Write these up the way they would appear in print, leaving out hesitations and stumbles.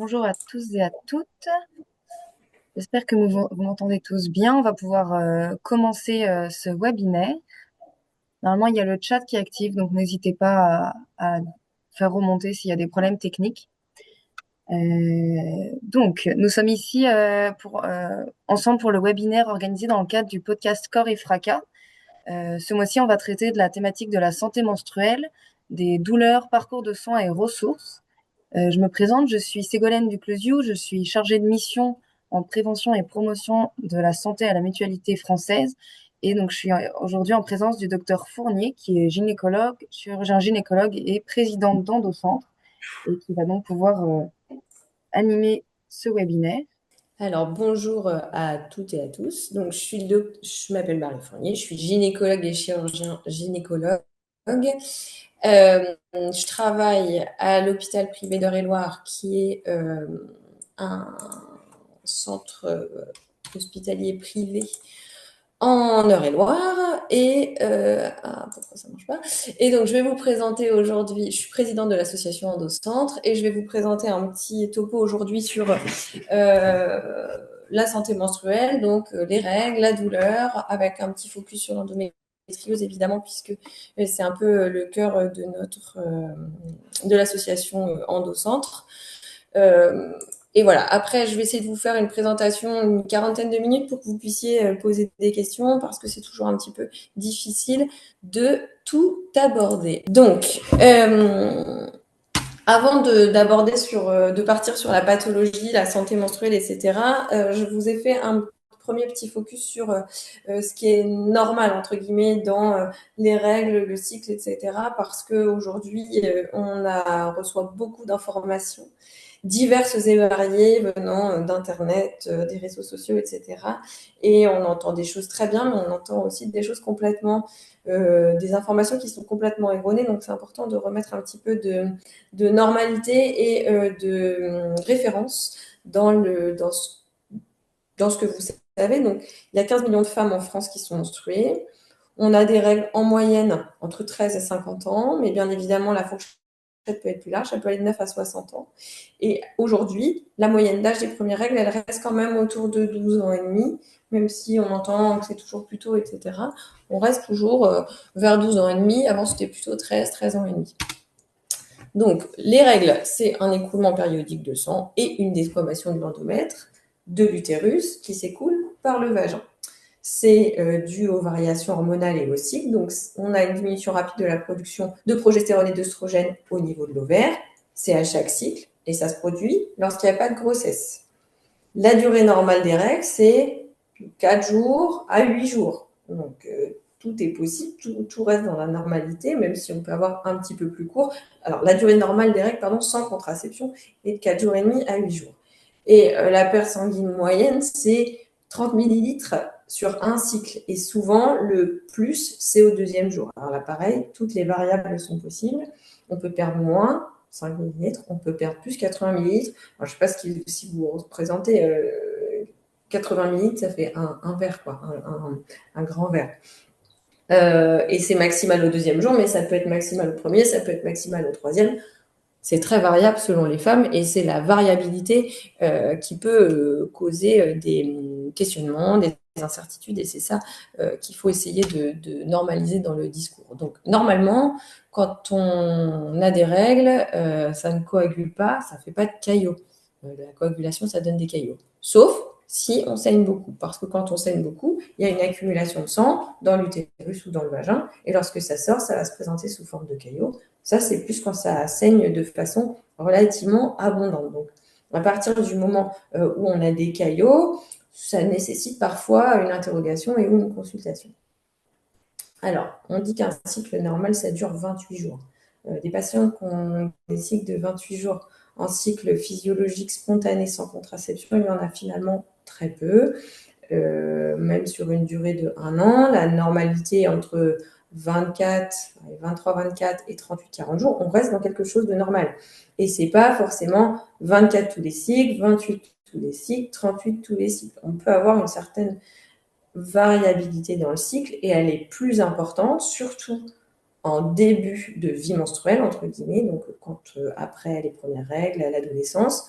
bonjour à tous et à toutes. J'espère que vous m'entendez tous bien. On va pouvoir commencer ce webinaire. Normalement, il y a le chat qui est actif, donc n'hésitez pas à faire remonter s'il y a des problèmes techniques. Donc, nous sommes ici ensemble pour le webinaire organisé dans le cadre du podcast Corps et Fracas. Ce mois-ci, on va traiter de la thématique de la santé menstruelle, des douleurs, parcours de soins et ressources. Je me présente, je suis Ségolène Duclosiou, je suis chargée de mission en prévention et promotion de la santé à la Mutualité française. Et donc, je suis aujourd'hui en présence du docteur Fournier, qui est gynécologue, chirurgien gynécologue et président d'Endocentre, et qui va donc pouvoir animer ce webinaire. Alors, bonjour à toutes et à tous. Donc, je m'appelle Marie Fournier, je suis gynécologue et chirurgien gynécologue. Je travaille à l'hôpital privé d'Eure-et-Loir, qui est un centre hospitalier privé en Eure-et-Loire. Pourquoi ça marche pas? Et donc, je vais vous présenter aujourd'hui, je suis présidente de l'association Endocentre, et je vais vous présenter un petit topo aujourd'hui sur la santé menstruelle, donc les règles, la douleur, avec un petit focus sur l'endométriose, évidemment, puisque c'est un peu le cœur de l'association Endocentre. Et voilà, après, je vais essayer de vous faire une présentation, une quarantaine de minutes pour que vous puissiez poser des questions, parce que c'est toujours un petit peu difficile de tout aborder. Donc, avant de partir sur la pathologie, la santé menstruelle, etc., je vous ai fait un premier petit focus sur ce qui est normal, entre guillemets, dans les règles, le cycle, etc., parce qu'aujourd'hui, reçoit beaucoup d'informations diverses et variées venant d'Internet, des réseaux sociaux, etc. Et on entend des choses très bien, mais on entend aussi des choses des informations qui sont complètement erronées. Donc, c'est important de remettre un petit peu de normalité et de référence dans ce que vous savez. Donc, il y a 15 millions de femmes en France qui sont menstruées. On a des règles en moyenne entre 13 et 50 ans, mais bien évidemment, la fourchette peut être plus large, ça peut aller de 9 à 60 ans. Et aujourd'hui, la moyenne d'âge des premières règles, elle reste quand même autour de 12 ans et demi, même si on entend que c'est toujours plus tôt, etc. On reste toujours vers 12 ans et demi. Avant, c'était plutôt 13 ans et demi. Donc, les règles, c'est un écoulement périodique de sang et une desquamation de l'endomètre, de l'utérus, qui s'écoule par le vagin. C'est dû aux variations hormonales et au cycle. Donc, on a une diminution rapide de la production de progestérone et d'œstrogène au niveau de l'ovaire. C'est à chaque cycle et ça se produit lorsqu'il n'y a pas de grossesse. La durée normale des règles, c'est 4 jours à 8 jours. Donc, tout est possible, tout reste dans la normalité, même si on peut avoir un petit peu plus court. Alors, la durée normale des règles, sans contraception, est de 4 jours et demi à 8 jours. Et la perte sanguine moyenne, c'est 30 millilitres sur un cycle. Et souvent, le plus, c'est au deuxième jour. Alors là, pareil, toutes les variables sont possibles. On peut perdre moins, 5 millilitres, on peut perdre plus, 80 millilitres. Alors, je ne sais pas si vous représentez 80 millilitres, ça fait un verre, quoi, un grand verre. Et c'est maximal au deuxième jour, mais ça peut être maximal au premier, ça peut être maximal au troisième. C'est très variable selon les femmes et c'est la variabilité qui peut causer des questionnements, des incertitudes, et c'est ça qu'il faut essayer de normaliser dans le discours. Donc, normalement, quand on a des règles, ça ne coagule pas, ça ne fait pas de caillots. La coagulation, ça donne des caillots. Sauf si on saigne beaucoup, parce que quand on saigne beaucoup, il y a une accumulation de sang dans l'utérus ou dans le vagin, et lorsque ça sort, ça va se présenter sous forme de caillots. Ça, c'est plus quand ça saigne de façon relativement abondante. Donc, à partir du moment où on a des caillots, ça nécessite parfois une interrogation et ou une consultation. Alors, on dit qu'un cycle normal, ça dure 28 jours. Des patients qui ont des cycles de 28 jours en cycle physiologique spontané sans contraception, il y en a finalement très peu. Même sur une durée de 1 an, la normalité entre 23, 24 et 38, 40 jours, on reste dans quelque chose de normal. Et c'est pas forcément 24 tous les cycles, 28 tous les cycles, 38 tous les cycles. On peut avoir une certaine variabilité dans le cycle et elle est plus importante, surtout en début de vie menstruelle, entre guillemets, donc quand après les premières règles, à l'adolescence,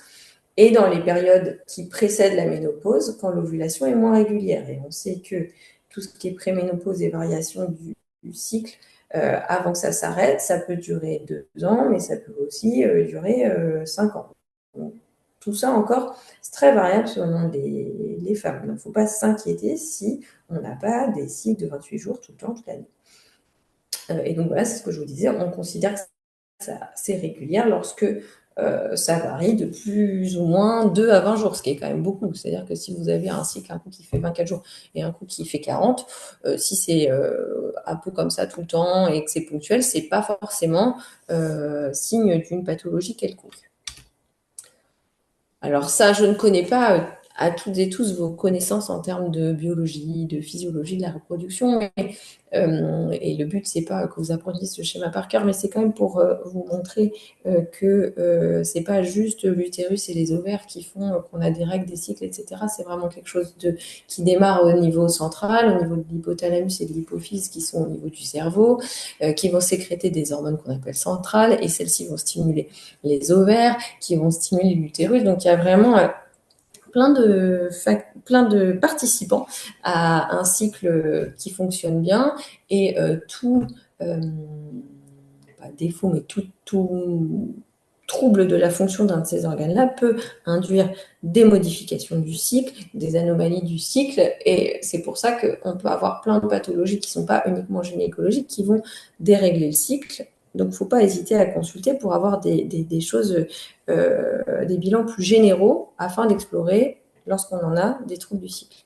et dans les périodes qui précèdent la ménopause, quand l'ovulation est moins régulière. Et on sait que tout ce qui est préménopause et variation du cycle, avant que ça s'arrête, ça peut durer 2 ans, mais ça peut aussi durer 5 ans. Donc, tout ça encore, c'est très variable selon les femmes. Il ne faut pas s'inquiéter si on n'a pas des cycles de 28 jours tout le temps, toute l'année. Et donc voilà, c'est ce que je vous disais, on considère que c'est régulière lorsque ça varie de plus ou moins 2 à 20 jours, ce qui est quand même beaucoup. C'est-à-dire que si vous avez un cycle, un coup qui fait 24 jours et un coup qui fait 40, si c'est un peu comme ça tout le temps et que c'est ponctuel, c'est pas forcément signe d'une pathologie quelconque. Alors ça, je ne connais pas à toutes et tous vos connaissances en termes de biologie, de physiologie de la reproduction, et le but, c'est pas que vous appreniez ce schéma par cœur, mais c'est quand même pour vous montrer que c'est pas juste l'utérus et les ovaires qui font qu'on a des règles, des cycles, etc. C'est vraiment quelque chose qui démarre au niveau central, au niveau de l'hypothalamus et de l'hypophyse qui sont au niveau du cerveau, qui vont sécréter des hormones qu'on appelle centrales, et celles-ci vont stimuler les ovaires, qui vont stimuler l'utérus. Donc il y a vraiment plein de participants à un cycle qui fonctionne bien, et tout pas défaut, mais tout trouble de la fonction d'un de ces organes-là peut induire des modifications du cycle, des anomalies du cycle, et c'est pour ça qu'on peut avoir plein de pathologies qui ne sont pas uniquement gynécologiques, qui vont dérégler le cycle. Donc, il ne faut pas hésiter à consulter pour avoir des choses, des bilans plus généraux afin d'explorer, lorsqu'on en a, des troubles du cycle.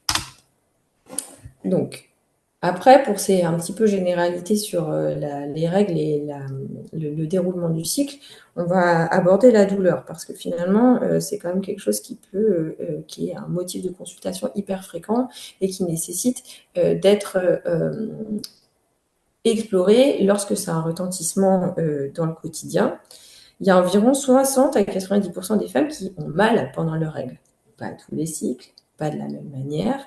Donc, après, pour ces un petit peu généralités sur les règles et le déroulement du cycle, on va aborder la douleur parce que finalement, c'est quand même quelque chose qui est un motif de consultation hyper fréquent et qui nécessite d'être exploré lorsque c'est un retentissement dans le quotidien. Il y a environ 60 à 90% des femmes qui ont mal pendant leurs règles. Pas tous les cycles, pas de la même manière.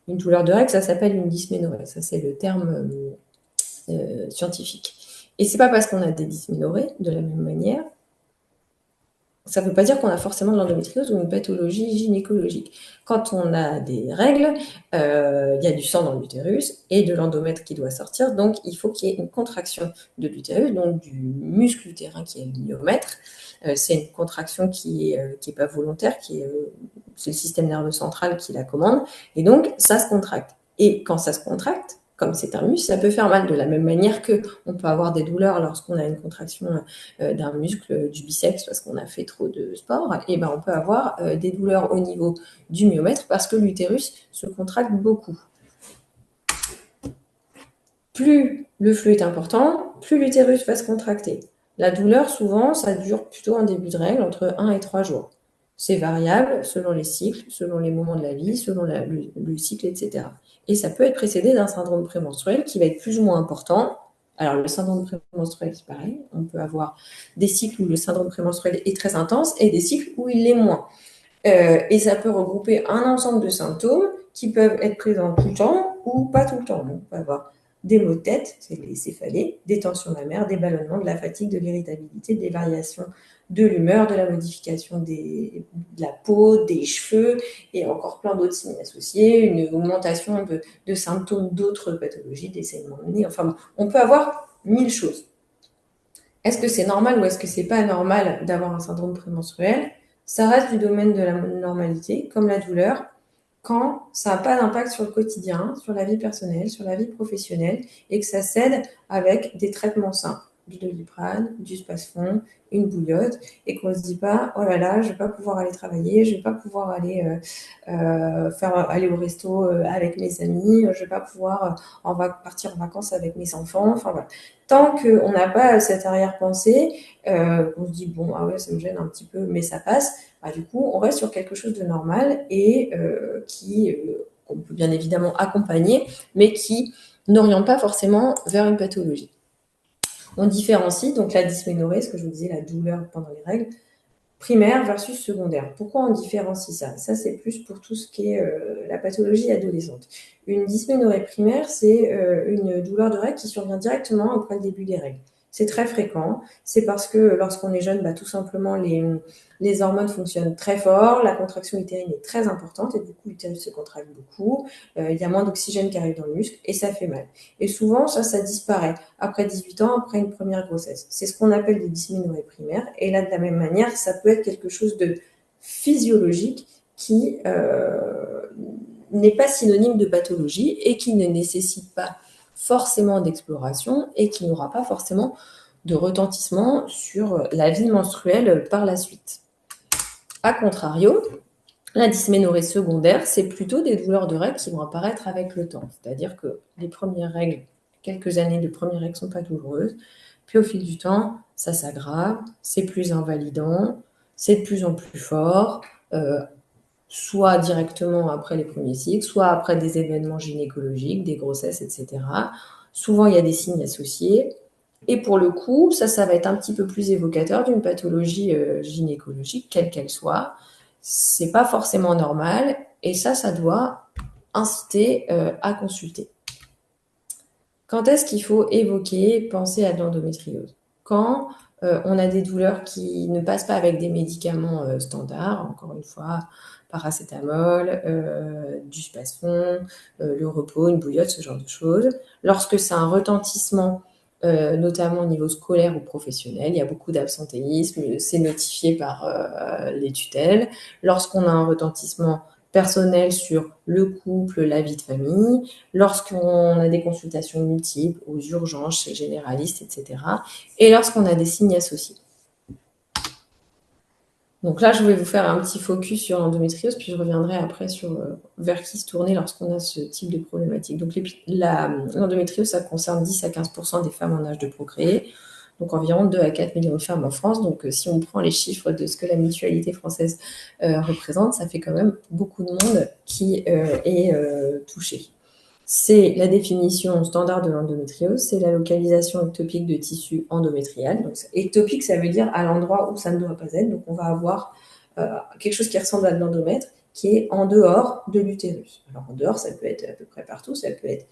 Une douleur de règles, ça s'appelle une dysménorrhée. Ça, c'est le terme scientifique. Et c'est pas parce qu'on a des dysménorrhées de la même manière, ça ne veut pas dire qu'on a forcément de l'endométriose ou une pathologie gynécologique. Quand on a des règles, il y a du sang dans l'utérus et de l'endomètre qui doit sortir, donc il faut qu'il y ait une contraction de l'utérus, donc du muscle utérin qui est le myomètre. C'est une contraction qui est pas volontaire, c'est le système nerveux central qui la commande, et donc ça se contracte. Et quand ça se contracte, comme c'est un muscle, ça peut faire mal de la même manière qu'on peut avoir des douleurs lorsqu'on a une contraction d'un muscle du biceps parce qu'on a fait trop de sport, et ben on peut avoir des douleurs au niveau du myomètre parce que l'utérus se contracte beaucoup. Plus le flux est important, plus l'utérus va se contracter. La douleur, souvent, ça dure plutôt en début de règle, entre 1 et 3 jours. C'est variable selon les cycles, selon les moments de la vie, selon le cycle, etc. Et ça peut être précédé d'un syndrome prémenstruel qui va être plus ou moins important. Alors, le syndrome prémenstruel, c'est pareil. On peut avoir des cycles où le syndrome prémenstruel est très intense et des cycles où il l'est moins. Et ça peut regrouper un ensemble de symptômes qui peuvent être présents tout le temps ou pas tout le temps. Donc, on peut avoir des maux de tête, c'est les céphalées, des tensions mammaires, des ballonnements, de la fatigue, de l'irritabilité, des variations de l'humeur, de la modification de la peau, des cheveux, et encore plein d'autres signes associés, une augmentation de symptômes d'autres pathologies, des saignements de nez. Enfin, on peut avoir 1000 choses. Est-ce que c'est normal ou est-ce que c'est pas normal d'avoir un syndrome prémenstruel? Ça reste du domaine de la normalité, comme la douleur, quand ça n'a pas d'impact sur le quotidien, sur la vie personnelle, sur la vie professionnelle, et que ça s'aide avec des traitements simples, du Doliprane, du Spasfon, une bouillotte, et qu'on ne se dit pas, oh là là, je ne vais pas pouvoir aller travailler, je ne vais pas pouvoir aller aller au resto avec mes amis, je ne vais pas pouvoir partir en vacances avec mes enfants, enfin voilà. Tant qu'on n'a pas cette arrière-pensée, on se dit, bon, ah ouais, ça me gêne un petit peu, mais ça passe, bah, du coup, on reste sur quelque chose de normal et qu'on peut bien évidemment accompagner, mais qui n'oriente pas forcément vers une pathologie. On différencie donc la dysménorrhée, ce que je vous disais, la douleur pendant les règles, primaire versus secondaire. Pourquoi on différencie ça? Ça, c'est plus pour tout ce qui est la pathologie adolescente. Une dysménorrhée primaire, c'est une douleur de règles qui survient directement après le début des règles. C'est très fréquent. C'est parce que lorsqu'on est jeune, tout simplement, les hormones fonctionnent très fort, la contraction utérine est très importante et du coup, l'utérus se contracte beaucoup. Il y a moins d'oxygène qui arrive dans le muscle et ça fait mal. Et souvent, ça disparaît après 18 ans, après une première grossesse. C'est ce qu'on appelle des dysménorrhées primaires. Et là, de la même manière, ça peut être quelque chose de physiologique qui n'est pas synonyme de pathologie et qui ne nécessite pas forcément d'exploration et qui n'aura pas forcément de retentissement sur la vie menstruelle par la suite. A contrario, la dysménorrhée secondaire, c'est plutôt des douleurs de règles qui vont apparaître avec le temps. C'est-à-dire que les premières règles, quelques années de premières règles ne sont pas douloureuses, puis au fil du temps, ça s'aggrave, c'est plus invalidant, c'est de plus en plus fort, soit directement après les premiers cycles, soit après des événements gynécologiques, des grossesses, etc. Souvent, il y a des signes associés. Et pour le coup, ça va être un petit peu plus évocateur d'une pathologie gynécologique, quelle qu'elle soit. C'est pas forcément normal. Et ça doit inciter à consulter. Quand est-ce qu'il faut penser à de l'endométriose? Quand on a des douleurs qui ne passent pas avec des médicaments standards, encore une fois, paracétamol, du spasfon, le repos, une bouillotte, ce genre de choses. Lorsque c'est un retentissement, notamment au niveau scolaire ou professionnel, il y a beaucoup d'absentéisme, c'est notifié par les tutelles. Lorsqu'on a un retentissement personnel sur le couple, la vie de famille, lorsqu'on a des consultations multiples aux urgences, chez généralistes, etc. Et lorsqu'on a des signes associés. Donc là, je vais vous faire un petit focus sur l'endométriose, puis je reviendrai après sur vers qui se tourner lorsqu'on a ce type de problématique. Donc l'endométriose, ça concerne 10 à 15% des femmes en âge de procréer, donc environ 2 à 4 millions de femmes en France. Donc si on prend les chiffres de ce que la mutualité française représente, ça fait quand même beaucoup de monde qui est touché. C'est la définition standard de l'endométriose, c'est la localisation ectopique de tissu endométrial. Donc, ectopique, ça veut dire à l'endroit où ça ne doit pas être. Donc, on va avoir quelque chose qui ressemble à de l'endomètre, qui est en dehors de l'utérus. Alors, en dehors, ça peut être à peu près partout. Ça peut être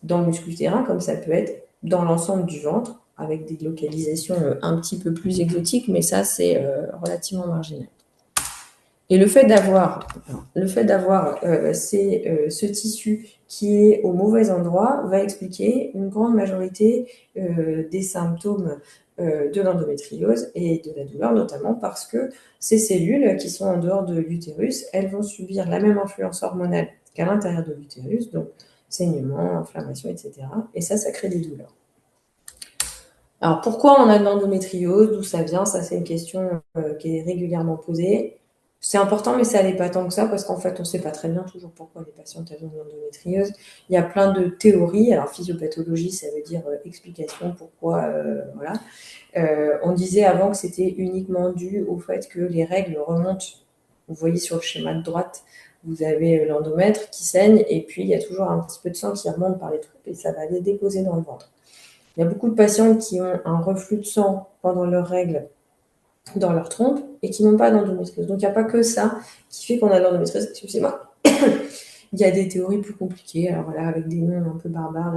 dans le muscle utérin, comme ça peut être dans l'ensemble du ventre, avec des localisations un petit peu plus exotiques, mais ça, c'est relativement marginal. Et le fait d'avoir ce tissu qui est au mauvais endroit va expliquer une grande majorité des symptômes de l'endométriose et de la douleur, notamment parce que ces cellules qui sont en dehors de l'utérus, elles vont subir la même influence hormonale qu'à l'intérieur de l'utérus, donc saignement, inflammation, etc. Et ça crée des douleurs. Alors pourquoi on a de l'endométriose? D'où ça vient? Ça, c'est une question qui est régulièrement posée. C'est important, mais ça n'est pas tant que ça, parce qu'en fait, on ne sait pas très bien toujours pourquoi les patientes ont de l'endométriose. Il y a plein de théories. Alors, physiopathologie, ça veut dire explication, pourquoi, voilà. On disait avant que c'était uniquement dû au fait que les règles remontent. Vous voyez sur le schéma de droite, vous avez l'endomètre qui saigne, et puis il y a toujours un petit peu de sang qui remonte par les trous, et ça va les déposer dans le ventre. Il y a beaucoup de patientes qui ont un reflux de sang pendant leurs règles dans leur trompe et qui n'ont pas d'endométriose. Donc, il n'y a pas que ça qui fait qu'on a de l'endométriose. Excusez-moi. Il y a des théories plus compliquées, alors voilà, avec des noms un peu barbares,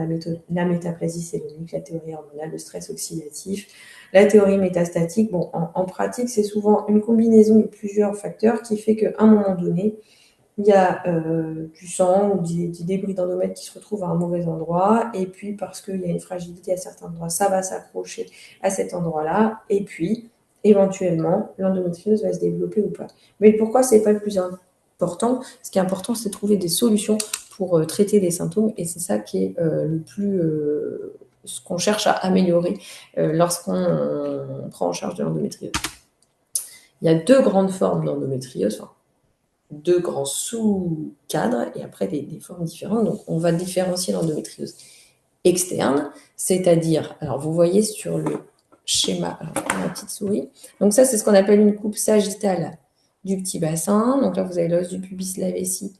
la métaplasie cellulite, la théorie hormonale, le stress oxydatif, la théorie métastatique. Bon, en pratique, c'est souvent une combinaison de plusieurs facteurs qui fait qu'à un moment donné, il y a du sang ou des débris d'endomètre qui se retrouvent à un mauvais endroit, et puis parce qu'il y a une fragilité à certains endroits, ça va s'accrocher à cet endroit-là, et puis éventuellement l'endométriose va se développer ou pas. Mais pourquoi c'est pas le plus important? Ce qui est important, c'est de trouver des solutions pour traiter les symptômes, et c'est ça qui est le plus ce qu'on cherche à améliorer lorsqu'on prend en charge de l'endométriose. Il y a deux grandes formes d'endométriose, deux grands sous-cadres et après des formes différentes. Donc, on va différencier l'endométriose externe, c'est-à-dire, alors vous voyez sur le schéma, alors la petite souris, donc ça c'est ce qu'on appelle une coupe sagittale du petit bassin. Donc là vous avez l'os du pubis, la vessie,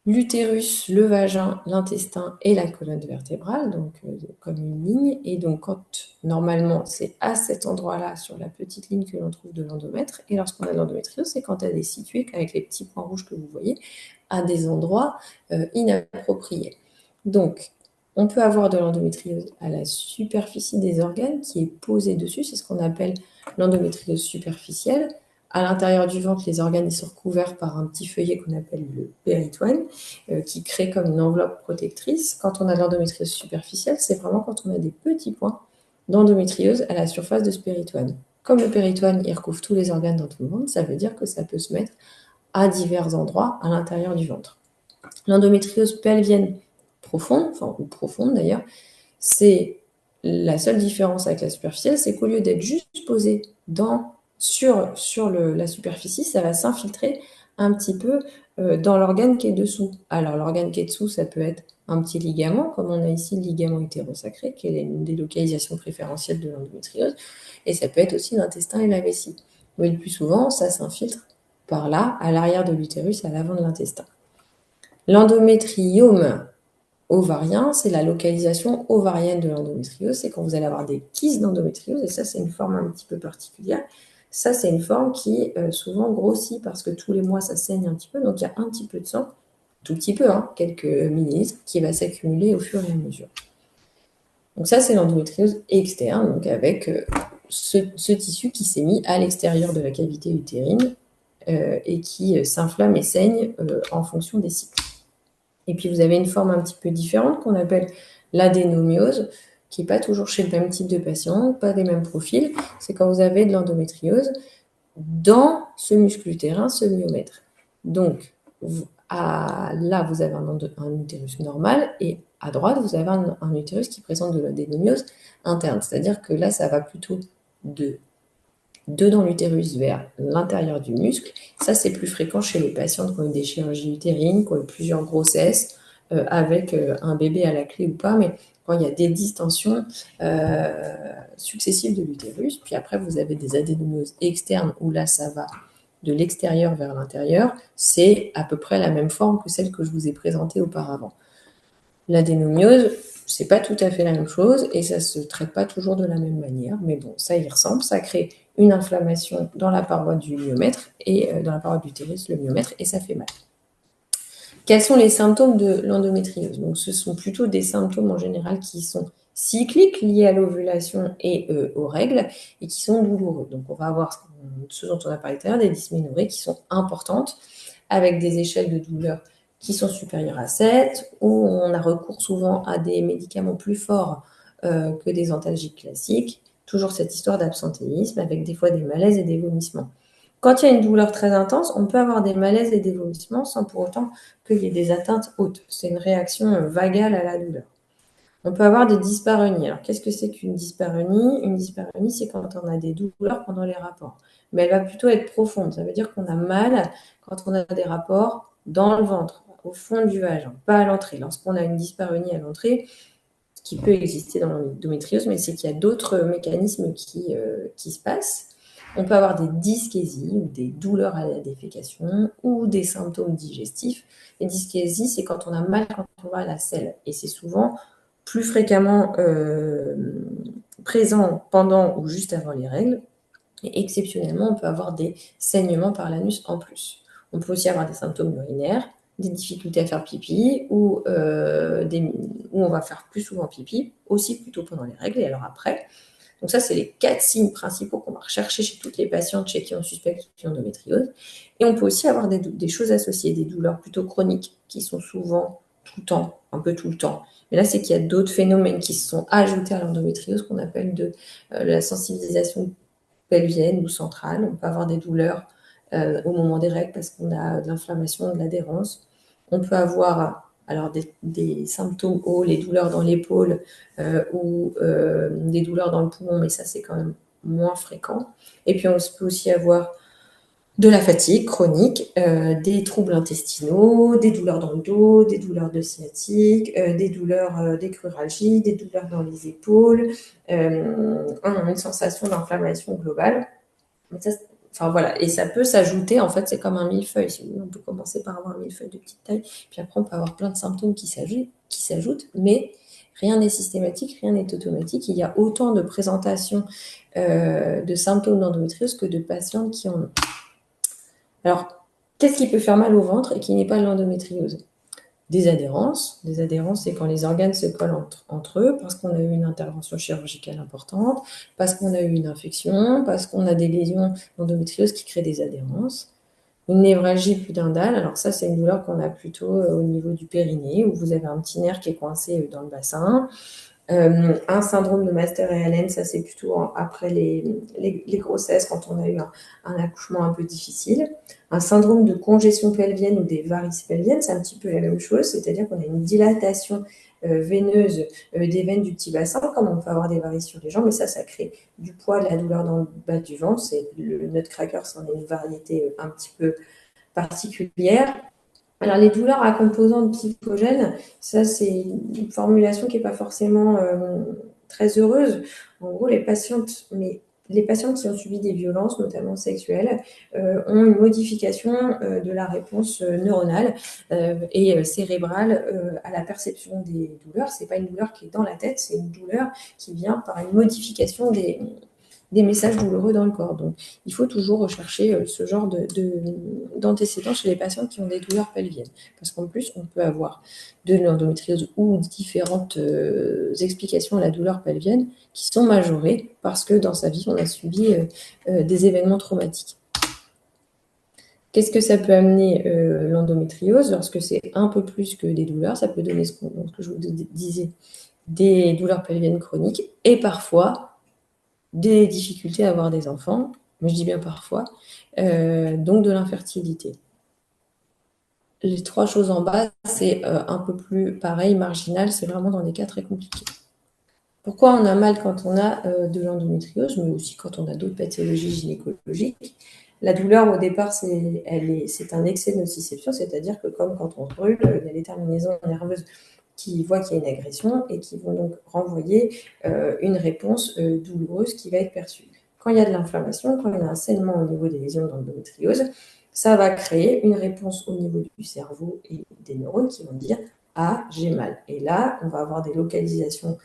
l'utérus, le vagin, l'intestin et la colonne vertébrale, donc comme une ligne. Et donc, quand normalement, c'est à cet endroit-là, sur la petite ligne, que l'on trouve de l'endomètre. Et lorsqu'on a de l'endométriose, c'est quand elle est située, avec les petits points rouges que vous voyez, à des endroits inappropriés. Donc, On peut avoir de l'endométriose à la superficie des organes qui est posée dessus, c'est ce qu'on appelle l'endométriose superficielle. À l'intérieur du ventre, les organes sont recouverts par un petit feuillet qu'on appelle le péritoine, qui crée comme une enveloppe protectrice. Quand on a de l'endométriose superficielle, c'est vraiment quand on a des petits points d'endométriose à la surface de ce péritoine. Comme le péritoine, il recouvre tous les organes dans tout le ventre, ça veut dire que ça peut se mettre à divers endroits à l'intérieur du ventre. L'endométriose pelvienne profonde, ou profonde d'ailleurs, c'est la seule différence avec la superficielle, c'est qu'au lieu d'être juste posée sur la superficie, ça va s'infiltrer un petit peu dans l'organe qui est dessous. Alors l'organe qui est dessous, ça peut être un petit ligament, comme on a ici le ligament hétérosacré, qui est une des localisations préférentielles de l'endométriose, et ça peut être aussi l'intestin et la vessie. Mais le plus souvent, ça s'infiltre par là, à l'arrière de l'utérus, à l'avant de l'intestin. L'endométriome ovarien, c'est la localisation ovarienne de l'endométriose, c'est quand vous allez avoir des kystes d'endométriose, et ça c'est une forme un petit peu particulière. Ça c'est une forme qui souvent grossit parce que tous les mois ça saigne un petit peu, donc il y a un petit peu de sang, tout petit peu, quelques millilitres, qui va s'accumuler au fur et à mesure. Donc ça c'est l'endométriose externe, donc avec ce tissu qui s'est mis à l'extérieur de la cavité utérine et qui s'inflamme et saigne en fonction des cycles. Et puis, vous avez une forme un petit peu différente qu'on appelle l'adénomyose, qui n'est pas toujours chez le même type de patient, pas des mêmes profils. C'est quand vous avez de l'endométriose dans ce muscle utérin, ce myomètre. Donc, là, vous avez un utérus normal et à droite, vous avez un utérus qui présente de l'adénomyose interne. C'est-à-dire que là, ça va plutôt de dans l'utérus vers l'intérieur du muscle. Ça, c'est plus fréquent chez les patientes qui ont eu des chirurgies utérines, qui ont eu plusieurs grossesses, avec un bébé à la clé ou pas, mais quand il y a des distensions successives de l'utérus. Puis après, vous avez des adénomyoses externes où là, ça va de l'extérieur vers l'intérieur. C'est à peu près la même forme que celle que je vous ai présentée auparavant. L'adénomyose, c'est pas tout à fait la même chose et ça se traite pas toujours de la même manière, mais bon, ça y ressemble. Ça crée une inflammation dans la paroi du myomètre et dans la paroi de l'utérus, le myomètre, et ça fait mal. Quels sont les symptômes de l'endométriose? Donc, ce sont plutôt des symptômes en général qui sont cycliques, liés à l'ovulation et aux règles, et qui sont douloureux. Donc, on va avoir ce dont on a parlé tout à l'heure, des dysménorrhées qui sont importantes, avec des échelles de douleur qui sont supérieures à 7, où on a recours souvent à des médicaments plus forts que des antalgiques classiques. Toujours cette histoire d'absentéisme, avec des fois des malaises et des vomissements. Quand il y a une douleur très intense, on peut avoir des malaises et des vomissements sans pour autant qu'il y ait des atteintes hautes. C'est une réaction vagale à la douleur. On peut avoir des dyspareunies. Alors, qu'est-ce que c'est qu'une dyspareunie? Une dyspareunie, c'est quand on a des douleurs pendant les rapports. Mais elle va plutôt être profonde. Ça veut dire qu'on a mal quand on a des rapports dans le ventre, au fond du vagin, pas à l'entrée. Lorsqu'on a une dyspareunie à l'entrée, ce qui peut exister dans l'endométriose, mais c'est qu'il y a d'autres mécanismes qui se passent. On peut avoir des dyschésies ou des douleurs à la défécation ou des symptômes digestifs. Les dyschésies, c'est quand on a mal quand on va à la selle. Et c'est souvent plus fréquemment présent pendant ou juste avant les règles. Et exceptionnellement, on peut avoir des saignements par l'anus en plus. On peut aussi avoir des symptômes urinaires, des difficultés à faire pipi ou où on va faire plus souvent pipi, aussi plutôt pendant les règles et alors après. Donc ça, c'est les 4 signes principaux qu'on va rechercher chez toutes les patientes chez qui on suspecte une endométriose. Et on peut aussi avoir des choses associées, des douleurs plutôt chroniques qui sont souvent tout le temps, un peu tout le temps. Mais là, c'est qu'il y a d'autres phénomènes qui se sont ajoutés à l'endométriose qu'on appelle de la sensibilisation pelvienne ou centrale. On peut avoir des douleurs au moment des règles parce qu'on a de l'inflammation, de l'adhérence. On peut avoir alors des symptômes hauts, les douleurs dans l'épaule ou des douleurs dans le poumon, mais ça c'est quand même moins fréquent. Et puis on peut aussi avoir de la fatigue chronique, des troubles intestinaux, des douleurs dans le dos, des douleurs de sciatique, des douleurs des cruralgies, des douleurs dans les épaules, une sensation d'inflammation globale. Enfin voilà, et ça peut s'ajouter, en fait, c'est comme un millefeuille. Si vous voulez, on peut commencer par avoir un millefeuille de petite taille, puis après on peut avoir plein de symptômes qui s'ajoutent, mais rien n'est systématique, rien n'est automatique. Il y a autant de présentations de symptômes d'endométriose que de patientes qui en ont. Alors, qu'est-ce qui peut faire mal au ventre et qui n'est pas l'endométriose? des adhérences. Des adhérences, c'est quand les organes se collent entre eux parce qu'on a eu une intervention chirurgicale importante, parce qu'on a eu une infection, parce qu'on a des lésions d'endométriose qui créent des adhérences. Une névralgie pudendale, alors ça, c'est une douleur qu'on a plutôt au niveau du périnée, où vous avez un petit nerf qui est coincé dans le bassin. Un syndrome de Master-Halen, ça c'est plutôt après les grossesses, quand on a eu un accouchement un peu difficile. Un syndrome de congestion pelvienne ou des varices pelviennes, c'est un petit peu la même chose, c'est-à-dire qu'on a une dilatation veineuse des veines du petit bassin, comme on peut avoir des varices sur les jambes, mais ça crée du poids, de la douleur dans le bas du ventre. C'est le nutcracker, c'en est une variété un petit peu particulière. Alors, les douleurs à composante psychogène, ça, c'est une formulation qui n'est pas forcément très heureuse. En gros, les patientes qui ont subi des violences, notamment sexuelles, ont une modification de la réponse neuronale et cérébrale à la perception des douleurs. Ce n'est pas une douleur qui est dans la tête, c'est une douleur qui vient par une modification des messages douloureux dans le corps. Donc, il faut toujours rechercher ce genre d'antécédents chez les patients qui ont des douleurs pelviennes. Parce qu'en plus, on peut avoir de l'endométriose ou différentes explications à la douleur pelvienne qui sont majorées parce que dans sa vie, on a subi des événements traumatiques. Qu'est-ce que ça peut amener l'endométriose lorsque c'est un peu plus que des douleurs? Ça peut donner ce que je vous disais, des douleurs pelviennes chroniques et parfois des difficultés à avoir des enfants, mais je dis bien parfois, donc de l'infertilité. Les trois choses en bas, c'est un peu plus pareil, marginal, c'est vraiment dans des cas très compliqués. Pourquoi on a mal quand on a de l'endométriose, mais aussi quand on a d'autres pathologies gynécologiques? La douleur, au départ, c'est un excès de nociception, c'est-à-dire que comme quand on brûle, il y a les terminaisons nerveuses qui voient qu'il y a une agression et qui vont donc renvoyer une réponse douloureuse qui va être perçue. Quand il y a de l'inflammation, quand il y a un saignement au niveau des lésions d'endométriose, ça va créer une réponse au niveau du cerveau et des neurones qui vont dire « Ah, j'ai mal ». Et là, on va avoir des localisations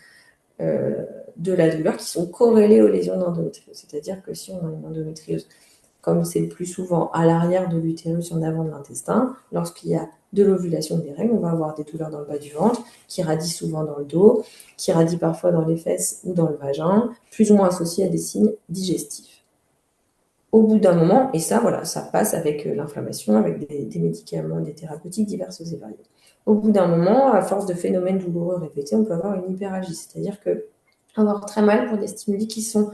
de la douleur qui sont corrélées aux lésions d'endométriose. C'est-à-dire que si on a une endométriose, comme c'est le plus souvent à l'arrière de l'utérus, en avant de l'intestin, lorsqu'il y a de l'ovulation des règles, on va avoir des douleurs dans le bas du ventre, qui radient souvent dans le dos, qui radient parfois dans les fesses ou dans le vagin, plus ou moins associées à des signes digestifs. Au bout d'un moment, et ça, voilà, ça passe avec l'inflammation, avec des médicaments, des thérapeutiques diverses et variées. Au bout d'un moment, à force de phénomènes douloureux répétés, on peut avoir une hyperalgie, c'est-à-dire que avoir très mal pour des stimuli qui sont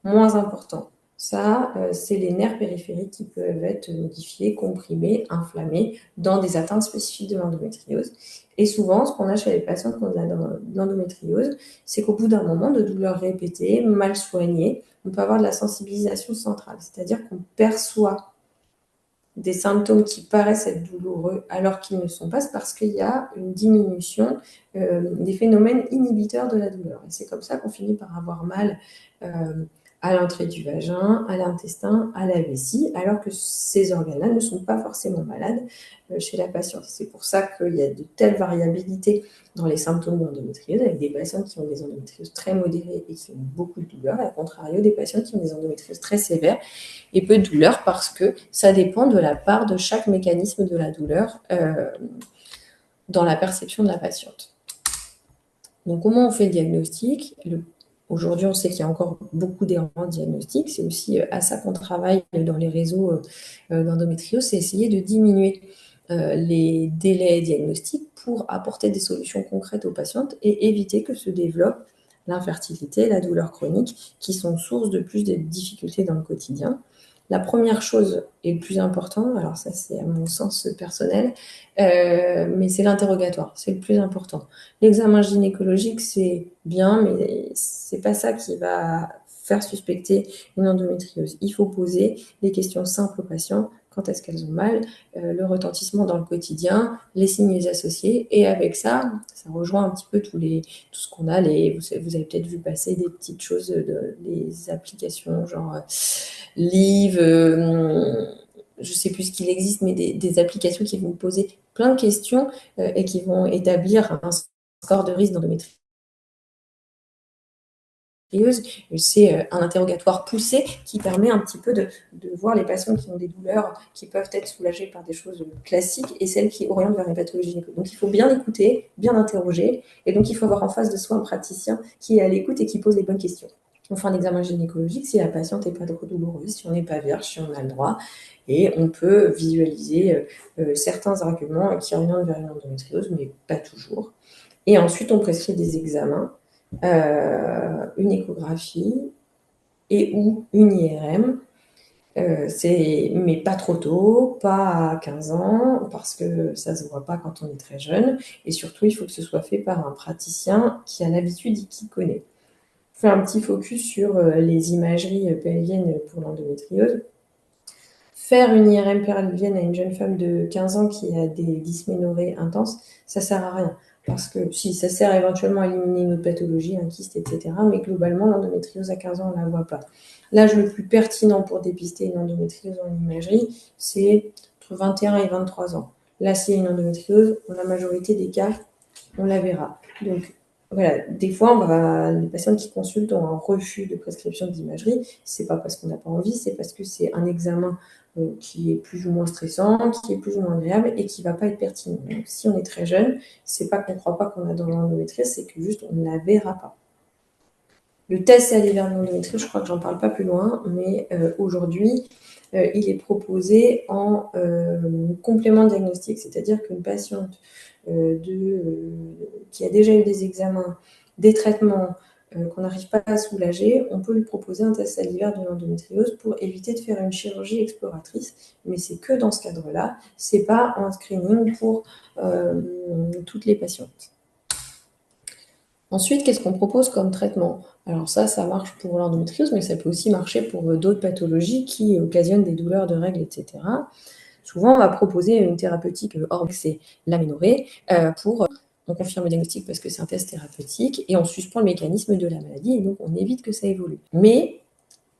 moins importants. Ça, c'est les nerfs périphériques qui peuvent être modifiés, comprimés, inflammés dans des atteintes spécifiques de l'endométriose. Et souvent, ce qu'on a chez les patients qui ont de l'endométriose, c'est qu'au bout d'un moment de douleurs répétées, mal soignées, on peut avoir de la sensibilisation centrale, c'est-à-dire qu'on perçoit des symptômes qui paraissent être douloureux alors qu'ils ne sont pas, c'est parce qu'il y a une diminution des phénomènes inhibiteurs de la douleur. Et c'est comme ça qu'on finit par avoir mal à l'entrée du vagin, à l'intestin, à la vessie, alors que ces organes-là ne sont pas forcément malades chez la patiente. C'est pour ça qu'il y a de telles variabilités dans les symptômes d'endométriose, avec des patients qui ont des endométrioses très modérées et qui ont beaucoup de douleurs, et à contrario des patients qui ont des endométrioses très sévères et peu de douleur, parce que ça dépend de la part de chaque mécanisme de la douleur dans la perception de la patiente. Donc, comment on fait le diagnostic? Aujourd'hui, on sait qu'il y a encore beaucoup d'erreurs en diagnostic. C'est aussi à ça qu'on travaille dans les réseaux d'endométriose, c'est essayer de diminuer les délais diagnostiques pour apporter des solutions concrètes aux patientes et éviter que se développe l'infertilité, la douleur chronique, qui sont source de plus de difficultés dans le quotidien. La première chose et le plus important, alors ça c'est à mon sens personnel, mais c'est l'interrogatoire, c'est le plus important. L'examen gynécologique, c'est bien, mais c'est pas ça qui va faire suspecter une endométriose. Il faut poser des questions simples aux patients. Quand est-ce qu'elles ont mal, le retentissement dans le quotidien, les signes associés. Et avec ça, ça rejoint un petit peu tout ce qu'on a. Vous avez peut-être vu passer des petites choses, des applications genre Live, je ne sais plus ce qu'il existe, mais des applications qui vont poser plein de questions et qui vont établir un score de risque d'endométriose C'est un interrogatoire poussé qui permet un petit peu de voir les patients qui ont des douleurs qui peuvent être soulagées par des choses classiques et celles qui orientent vers les pathologies gynécologiques. Donc il faut bien écouter, bien interroger, et donc il faut avoir en face de soi un praticien qui est à l'écoute et qui pose les bonnes questions. On fait un examen gynécologique si la patiente n'est pas trop douloureuse, si on n'est pas vierge, si on a le droit, et on peut visualiser certains arguments qui orientent vers une endométriose, mais pas toujours. Et ensuite, on prescrit des examens, une échographie et ou une IRM, mais pas trop tôt, pas à 15 ans, parce que ça ne se voit pas quand on est très jeune. Et surtout, il faut que ce soit fait par un praticien qui a l'habitude et qui connaît. Je fais un petit focus sur les imageries pelviennes pour l'endométriose. Faire une IRM pelvienne à une jeune femme de 15 ans qui a des dysménorrhées intenses, ça ne sert à rien. Parce que si, ça sert éventuellement à éliminer une autre pathologie, un kyste, etc. Mais globalement, l'endométriose à 15 ans, on ne la voit pas. L'âge le plus pertinent pour dépister une endométriose en imagerie, c'est entre 21 et 23 ans. Là, s'il y a une endométriose, dans la majorité des cas, on la verra. Donc, voilà, des fois, les patients qui consultent ont un refus de prescription d'imagerie. C'est pas parce qu'on n'a pas envie, c'est parce que c'est un examen qui est plus ou moins stressant, qui est plus ou moins agréable et qui ne va pas être pertinent. Donc, si on est très jeune, c'est pas qu'on ne croit pas qu'on a dans l'endométriose, c'est que juste on ne la verra pas. Le test salivaire de l'endométriose, je crois que j'en parle pas plus loin, mais aujourd'hui, il est proposé en complément diagnostic, c'est-à-dire qu'une patiente qui a déjà eu des examens, des traitements, qu'on n'arrive pas à soulager, on peut lui proposer un test salivaire de l'endométriose pour éviter de faire une chirurgie exploratrice, mais c'est que dans ce cadre-là, c'est pas un screening pour toutes les patientes. Ensuite, qu'est-ce qu'on propose comme traitement? Alors ça marche pour l'endométriose, mais ça peut aussi marcher pour d'autres pathologies qui occasionnent des douleurs de règles, etc. Souvent, on va proposer une thérapeutique c'est l'aménorrhée on confirme le diagnostic parce que c'est un test thérapeutique et on suspend le mécanisme de la maladie et donc on évite que ça évolue. Mais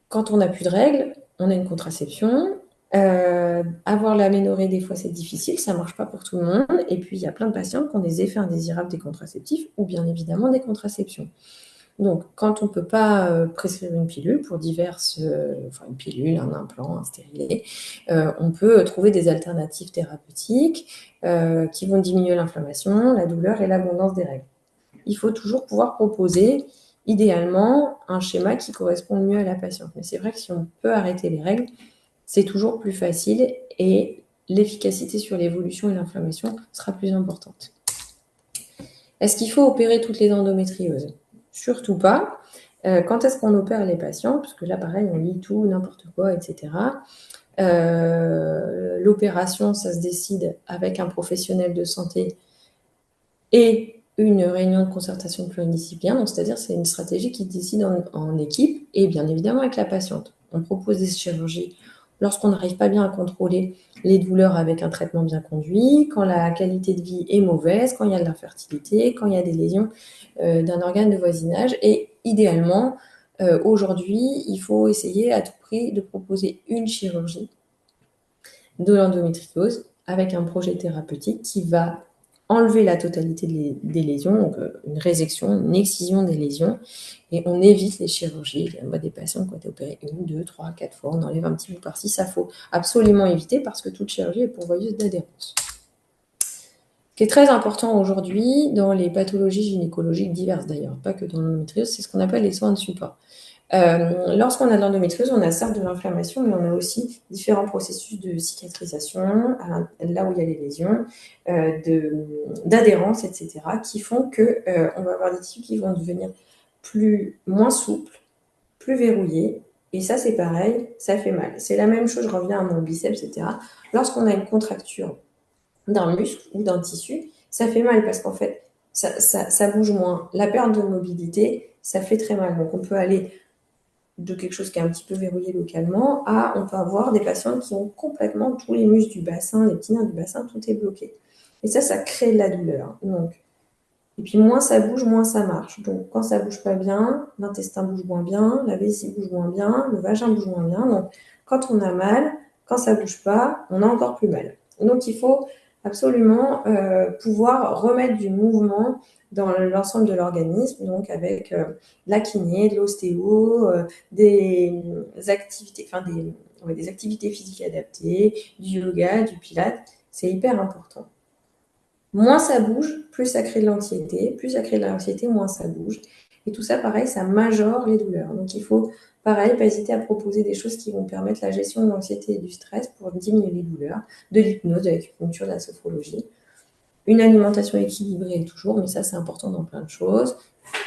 quand on n'a plus de règles, on a une contraception. Avoir l'aménorrhée, des fois, c'est difficile, ça ne marche pas pour tout le monde. Et puis, il y a plein de patients qui ont des effets indésirables des contraceptifs ou bien évidemment des contraceptions. Donc, quand on ne peut pas prescrire une pilule pour une pilule, un implant, un stérilet, on peut trouver des alternatives thérapeutiques qui vont diminuer l'inflammation, la douleur et l'abondance des règles. Il faut toujours pouvoir proposer, idéalement, un schéma qui corresponde mieux à la patiente. Mais c'est vrai que si on peut arrêter les règles, c'est toujours plus facile et l'efficacité sur l'évolution et l'inflammation sera plus importante. Est-ce qu'il faut opérer toutes les endométrioses? Surtout pas. Quand est-ce qu'on opère les patients? Parce que là, pareil, on lit tout, n'importe quoi, etc. L'opération, ça se décide avec un professionnel de santé et une réunion de concertation pluridisciplinaire. Donc, c'est-à-dire c'est une stratégie qui se décide en équipe et bien évidemment avec la patiente. On propose des chirurgies lorsqu'on n'arrive pas bien à contrôler les douleurs avec un traitement bien conduit, quand la qualité de vie est mauvaise, quand il y a de l'infertilité, quand il y a des lésions d'un organe de voisinage. Et idéalement, aujourd'hui, il faut essayer à tout prix de proposer une chirurgie de l'endométriose avec un projet thérapeutique qui va enlever la totalité des lésions, donc une résection, une excision des lésions, et on évite les chirurgies. On voit des patients qui ont été opérés 1, 2, 3, 4 fois, on enlève un petit bout par-ci, ça faut absolument éviter parce que toute chirurgie est pourvoyeuse d'adhérence. Ce qui est très important aujourd'hui dans les pathologies gynécologiques diverses d'ailleurs, pas que dans l'endométriose, c'est ce qu'on appelle les soins de support. Lorsqu'on a de l'endométriose, on a certes de l'inflammation, mais on a aussi différents processus de cicatrisation, là où il y a les lésions, d'adhérence, etc., qui font qu'on va avoir des tissus qui vont devenir moins souples, plus verrouillés, et ça c'est pareil, ça fait mal. C'est la même chose, je reviens à mon biceps, etc. Lorsqu'on a une contracture d'un muscle ou d'un tissu, ça fait mal parce qu'en fait, ça bouge moins. La perte de mobilité, ça fait très mal. Donc on peut aller de quelque chose qui est un petit peu verrouillé localement, on peut avoir des patients qui ont complètement tous les muscles du bassin, les petits nerfs du bassin, tout est bloqué. Et ça crée de la douleur. Et puis moins ça bouge, moins ça marche. Donc quand ça bouge pas bien, l'intestin bouge moins bien, la vessie bouge moins bien, le vagin bouge moins bien. Donc quand on a mal, quand ça bouge pas, on a encore plus mal. Donc il faut absolument pouvoir remettre du mouvement dans l'ensemble de l'organisme, donc avec la kiné, de l'ostéo, des activités, des activités physiques adaptées, du yoga, du pilates. C'est hyper important. Moins ça bouge, plus ça crée de l'anxiété. Plus ça crée de l'anxiété, moins ça bouge. Et tout ça, pareil, ça majore les douleurs. Donc, il faut, pareil, pas hésiter à proposer des choses qui vont permettre la gestion de l'anxiété et du stress pour diminuer les douleurs, de l'hypnose, de l'acupuncture, de la sophrologie. Une alimentation équilibrée toujours, mais ça, c'est important dans plein de choses.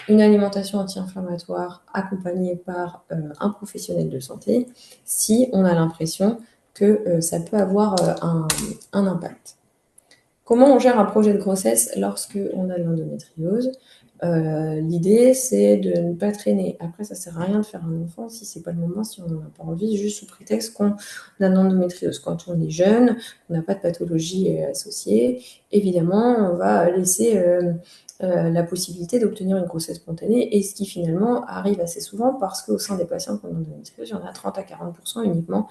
Une alimentation anti-inflammatoire accompagnée par un professionnel de santé si on a l'impression que ça peut avoir un impact. Comment on gère un projet de grossesse lorsque on a de l'endométriose? L'idée, c'est de ne pas traîner. Après, ça sert à rien de faire un enfant si c'est pas le moment, si on n'en a pas envie, juste sous prétexte qu'on a de l'endométriose. Quand on est jeune, on n'a pas de pathologie associée, évidemment, on va laisser la possibilité d'obtenir une grossesse spontanée, et ce qui finalement arrive assez souvent parce qu'au sein des patients qui ont de l'endométriose, il y en a 30 à 40% uniquement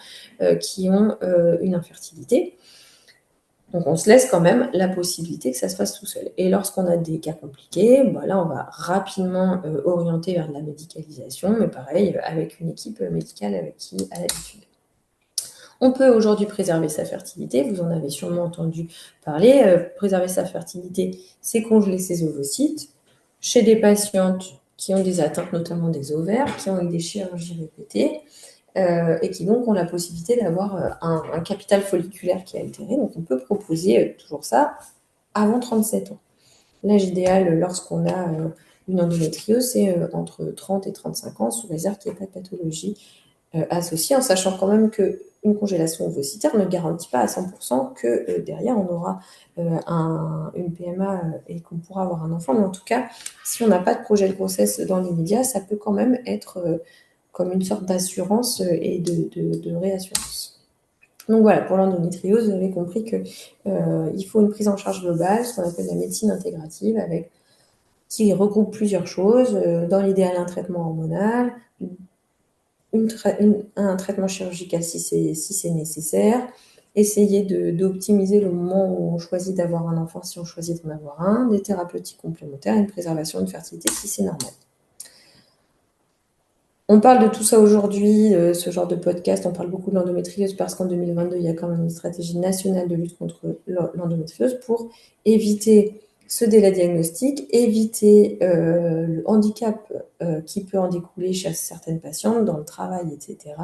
qui ont une infertilité. Donc, on se laisse quand même la possibilité que ça se fasse tout seul. Et lorsqu'on a des cas compliqués, là, on va rapidement orienter vers de la médicalisation, mais pareil, avec une équipe médicale avec qui a l'habitude. On peut aujourd'hui préserver sa fertilité, vous en avez sûrement entendu parler. Préserver sa fertilité, c'est congeler ses ovocytes. Chez des patientes qui ont des atteintes, notamment des ovaires, qui ont eu des chirurgies répétées, et qui donc ont la possibilité d'avoir un capital folliculaire qui est altéré. Donc on peut proposer toujours ça avant 37 ans. L'âge idéal lorsqu'on a une endométriose, c'est entre 30 et 35 ans, sous réserve qu'il n'y ait pas de pathologie associée, en sachant quand même qu'une congélation ovocytaire ne garantit pas à 100% que derrière on aura une PMA et qu'on pourra avoir un enfant. Mais en tout cas, si on n'a pas de projet de grossesse dans l'immédiat, ça peut quand même être comme une sorte d'assurance et de réassurance. Donc voilà, pour l'endométriose, vous avez compris qu'il faut une prise en charge globale, ce qu'on appelle la médecine intégrative, qui regroupe plusieurs choses. Dans l'idéal, un traitement hormonal, un traitement chirurgical si c'est nécessaire, essayer d'optimiser le moment où on choisit d'avoir un enfant si on choisit d'en avoir un, des thérapeutiques complémentaires, une préservation de fertilité si c'est normal. On parle de tout ça aujourd'hui, ce genre de podcast, on parle beaucoup de l'endométriose parce qu'en 2022, il y a quand même une stratégie nationale de lutte contre l'endométriose pour éviter ce délai diagnostique, éviter le handicap qui peut en découler chez certaines patientes dans le travail, etc.,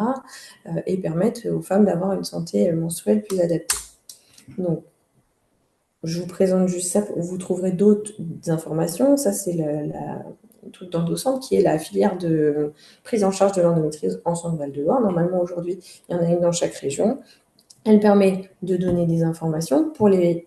et permettre aux femmes d'avoir une santé menstruelle plus adaptée. Donc, je vous présente juste ça, vous trouverez d'autres informations. Ça, c'est le truc d'Endocentre qui est la filière de prise en charge de l'endométriose en Centre-Val de Loire. Normalement, aujourd'hui, il y en a une dans chaque région. Elle permet de donner des informations pour les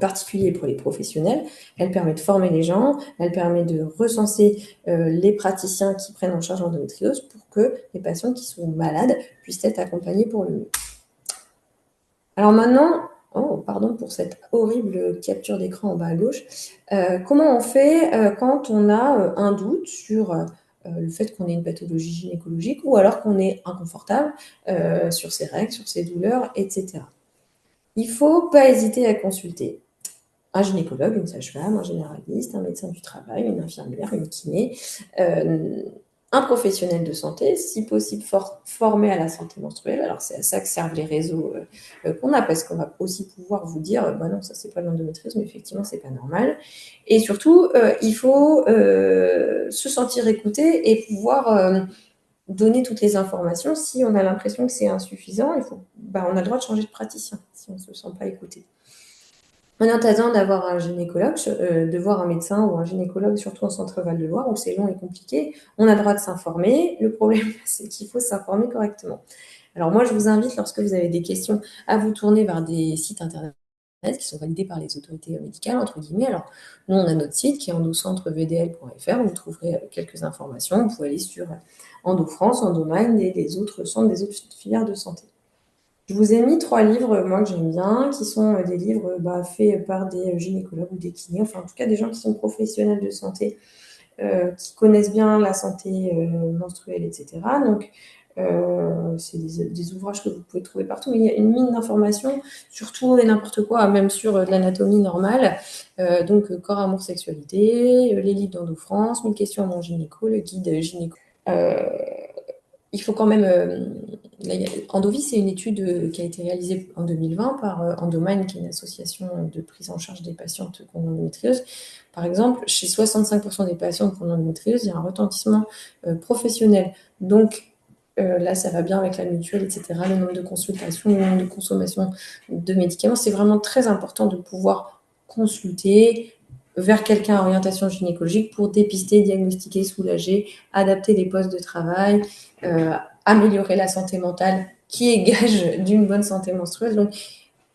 particuliers et pour les professionnels. Elle permet de former les gens. Elle permet de recenser les praticiens qui prennent en charge l'endométriose pour que les patients qui sont malades puissent être accompagnés pour le mieux. Alors maintenant, pardon pour cette horrible capture d'écran en bas à gauche. Comment on fait quand on a un doute sur le fait qu'on ait une pathologie gynécologique ou alors qu'on est inconfortable sur ses règles, sur ses douleurs, etc. Il ne faut pas hésiter à consulter un gynécologue, une sage-femme, un généraliste, un médecin du travail, une infirmière, une kiné, un professionnel de santé, si possible formé à la santé menstruelle. Alors c'est à ça que servent les réseaux qu'on a, parce qu'on va aussi pouvoir vous dire, non, ça c'est pas l'endométriose, mais effectivement c'est pas normal. Et surtout, il faut se sentir écouté et pouvoir donner toutes les informations. Si on a l'impression que c'est insuffisant, on a le droit de changer de praticien si on ne se sent pas écouté. En attendant d'avoir un gynécologue, de voir un médecin ou un gynécologue, surtout en Centre-Val de Loire, où c'est long et compliqué, on a le droit de s'informer. Le problème, c'est qu'il faut s'informer correctement. Alors moi, je vous invite, lorsque vous avez des questions, à vous tourner vers des sites internet qui sont validés par les autorités médicales, entre guillemets. Alors, nous, on a notre site qui est endocentrevdl.fr, où vous trouverez quelques informations. Vous pouvez aller sur EndoFrance, EndoMind et les autres centres des autres filières de santé. Je vous ai mis 3 livres, moi, que j'aime bien, qui sont des livres faits par des gynécologues ou des kinés, enfin, en tout cas, des gens qui sont professionnels de santé, qui connaissent bien la santé menstruelle, etc. Donc, C'est des ouvrages que vous pouvez trouver partout, mais il y a une mine d'informations sur tout et n'importe quoi, même sur de l'anatomie normale. Donc, corps, amour, sexualité, les livres d'Endo France, 1000 questions à mon gynéco, le guide gynéco. Il faut quand même. Endovis, c'est une étude qui a été réalisée en 2020 par Endomind, qui est une association de prise en charge des patientes qui ont l'endométriose. Par exemple, chez 65% des patientes qui ont l'endométriose, il y a un retentissement professionnel. Donc, là, ça va bien avec la mutuelle, etc. Le nombre de consultations, le nombre de consommation de médicaments, c'est vraiment très important de pouvoir consulter vers quelqu'un à orientation gynécologique pour dépister, diagnostiquer, soulager, adapter les postes de travail, améliorer la santé mentale, qui est gage d'une bonne santé menstruelle. Donc,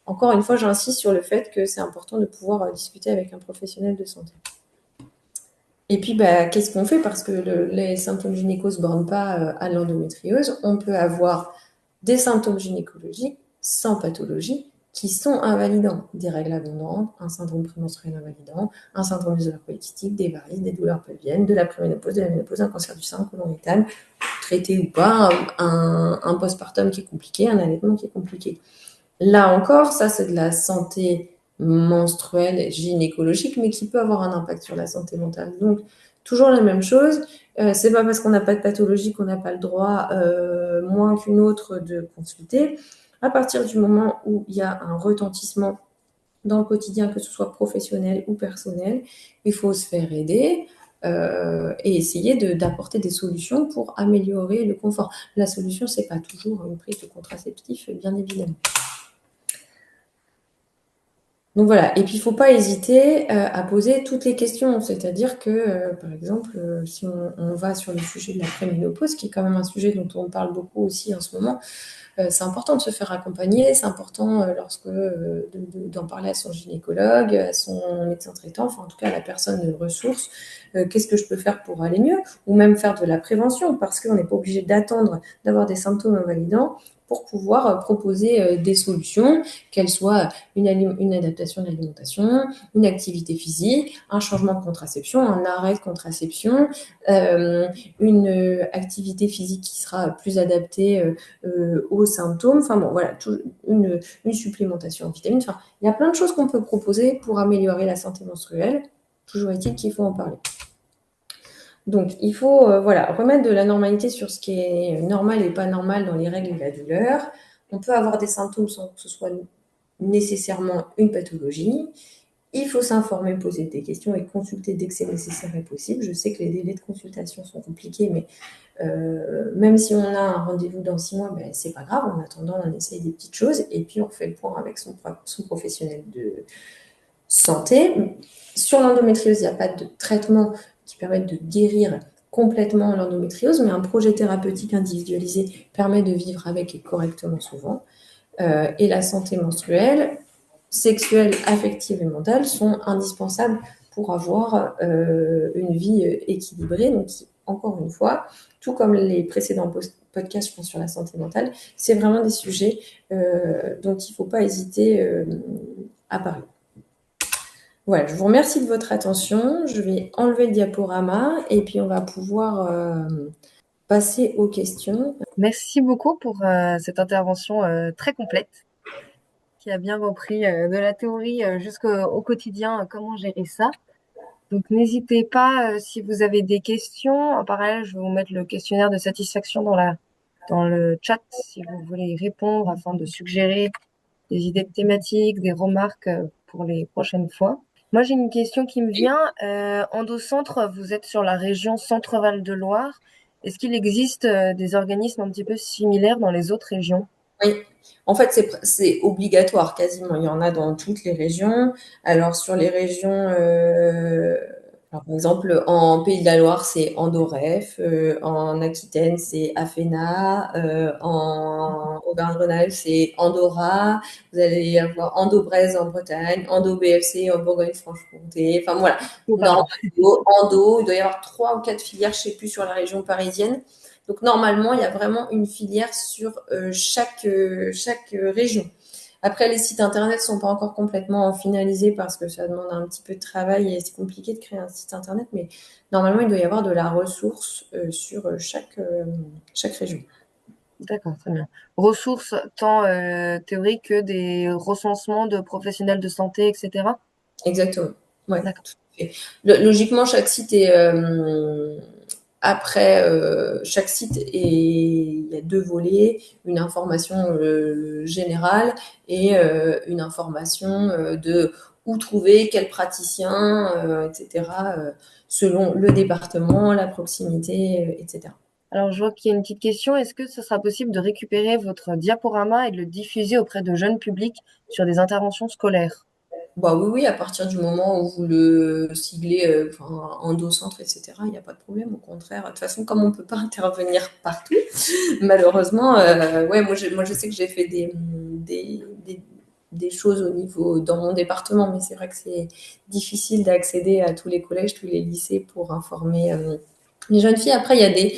encore une fois, j'insiste sur le fait que c'est important de pouvoir discuter avec un professionnel de santé. Et puis, qu'est-ce qu'on fait? Parce que les symptômes gynéco ne se bornent pas à l'endométriose. On peut avoir des symptômes gynécologiques sans pathologie qui sont invalidants. Des règles abondantes, un syndrome prémenstruel invalidant, un syndrome des ovaires polykystiques, des varices, des douleurs pelviennes, de la préménopause, de la ménopause, un cancer du sein colorectal, traité ou pas, un postpartum qui est compliqué, un allaitement qui est compliqué. Là encore, ça, c'est de la santé menstruelle, gynécologique, mais qui peut avoir un impact sur la santé mentale. Donc, toujours la même chose. C'est pas parce qu'on n'a pas de pathologie qu'on n'a pas le droit, moins qu'une autre, de consulter. À partir du moment où il y a un retentissement dans le quotidien, que ce soit professionnel ou personnel, il faut se faire aider. Et essayer d'apporter des solutions pour améliorer le confort. La solution, c'est pas toujours une prise de contraceptif, bien évidemment. Donc voilà, et puis il ne faut pas hésiter à poser toutes les questions, c'est-à-dire que, par exemple, si on va sur le sujet de la préménopause, qui est quand même un sujet dont on parle beaucoup aussi en ce moment, c'est important de se faire accompagner, c'est important d'en parler à son gynécologue, à son médecin traitant, enfin en tout cas à la personne de ressources, qu'est-ce que je peux faire pour aller mieux, ou même faire de la prévention, parce qu'on n'est pas obligé d'attendre d'avoir des symptômes invalidants pour pouvoir proposer des solutions, qu'elles soient une adaptation de l'alimentation, une activité physique, un changement de contraception, un arrêt de contraception, une activité physique qui sera plus adaptée aux symptômes, enfin bon, voilà, une supplémentation en vitamines. Enfin, il y a plein de choses qu'on peut proposer pour améliorer la santé menstruelle. Toujours est-il qu'il faut en parler. Donc, il faut remettre de la normalité sur ce qui est normal et pas normal dans les règles et la douleur. On peut avoir des symptômes sans que ce soit nécessairement une pathologie. Il faut s'informer, poser des questions et consulter dès que c'est nécessaire et possible. Je sais que les délais de consultation sont compliqués, mais même si on a un rendez-vous dans 6 mois, c'est pas grave. En attendant, on essaye des petites choses et puis on fait le point avec son professionnel de santé. Sur l'endométriose, il n'y a pas de traitement qui permette de guérir complètement l'endométriose, mais un projet thérapeutique individualisé permet de vivre avec et correctement souvent. Et la santé menstruelle, sexuelle, affective et mentale sont indispensables pour avoir une vie équilibrée. Donc, encore une fois, tout comme les précédents podcasts, je pense, sur la santé mentale, c'est vraiment des sujets dont il ne faut pas hésiter à parler. Voilà, je vous remercie de votre attention. Je vais enlever le diaporama et puis on va pouvoir passer aux questions. Merci beaucoup pour cette intervention très complète qui a bien repris de la théorie jusqu'au quotidien, comment gérer ça. Donc n'hésitez pas si vous avez des questions. En parallèle, je vais vous mettre le questionnaire de satisfaction dans le chat si vous voulez y répondre afin de suggérer des idées de thématiques, des remarques pour les prochaines fois. Moi, j'ai une question qui me vient. Endocentre, vous êtes sur la région Centre-Val de Loire. Est-ce qu'il existe des organismes un petit peu similaires dans les autres régions? Oui, en fait, c'est obligatoire quasiment. Il y en a dans toutes les régions. Alors, sur les régions, alors, par exemple, en Pays de la Loire, c'est Endoref. En Aquitaine, c'est Afena. En Auvergne-Rhône-Alpes, c'est Andorra. Vous allez avoir Endo-Braise en Bretagne, Endo-BFC en Bourgogne-Franche-Comté. Enfin, voilà. Oh, pardon. Normalement, Endo, il doit y avoir 3 ou 4 filières, je ne sais plus, sur la région parisienne. Donc, normalement, il y a vraiment une filière sur chaque région. Après, les sites internet ne sont pas encore complètement finalisés parce que ça demande un petit peu de travail et c'est compliqué de créer un site internet, mais normalement, il doit y avoir de la ressource sur chaque région. D'accord, très bien. Ressources tant théoriques que des recensements de professionnels de santé, etc. Exactement. Ouais, D'accord. tout à fait. Logiquement, chaque site est après chaque site il y a deux volets, une information générale et une information de où trouver, quel praticien, etc. Selon le département, la proximité, etc. Alors, je vois qu'il y a une petite question. Est-ce que ce sera possible de récupérer votre diaporama et de le diffuser auprès de jeunes publics sur des interventions scolaires? Bah oui, oui, à partir du moment où vous le siglez endocentre, etc., il n'y a pas de problème. Au contraire, de toute façon, comme on ne peut pas intervenir partout, malheureusement, ouais, moi je sais que j'ai fait des choses au niveau dans mon département, mais c'est vrai que c'est difficile d'accéder à tous les collèges, tous les lycées pour informer les jeunes filles. Après, il y a des.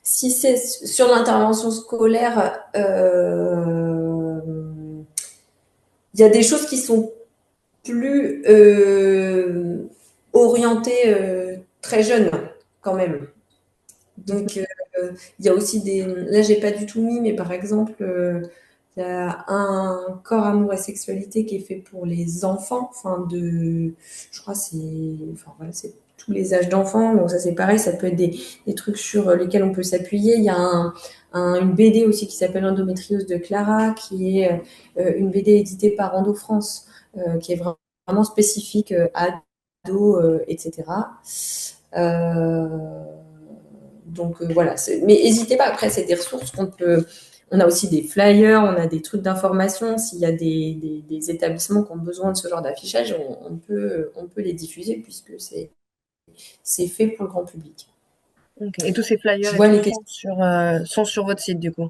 Si c'est sur l'intervention scolaire, il y a des choses qui sont plus orientées très jeunes quand même. Donc, il y a aussi des. Là, j'ai pas du tout mis, mais par exemple, il y a un corps, amour et sexualité qui est fait pour les enfants. Je crois, c'est tous les âges d'enfants. Donc ça, c'est pareil. Ça peut être des trucs sur lesquels on peut s'appuyer. Il y a une BD aussi qui s'appelle Endométriose de Clara, qui est une BD éditée par Endo France, qui est vraiment spécifique à ados, etc. Euh, donc voilà, mais n'hésitez pas, après c'est des ressources qu'on peut, on a aussi des flyers, on a des trucs d'information, s'il y a des établissements qui ont besoin de ce genre d'affichage, on peut les diffuser puisque c'est fait pour le grand public. Ok. Et tous ces flyers Je et vois tout les questions. sont sur votre site, du coup.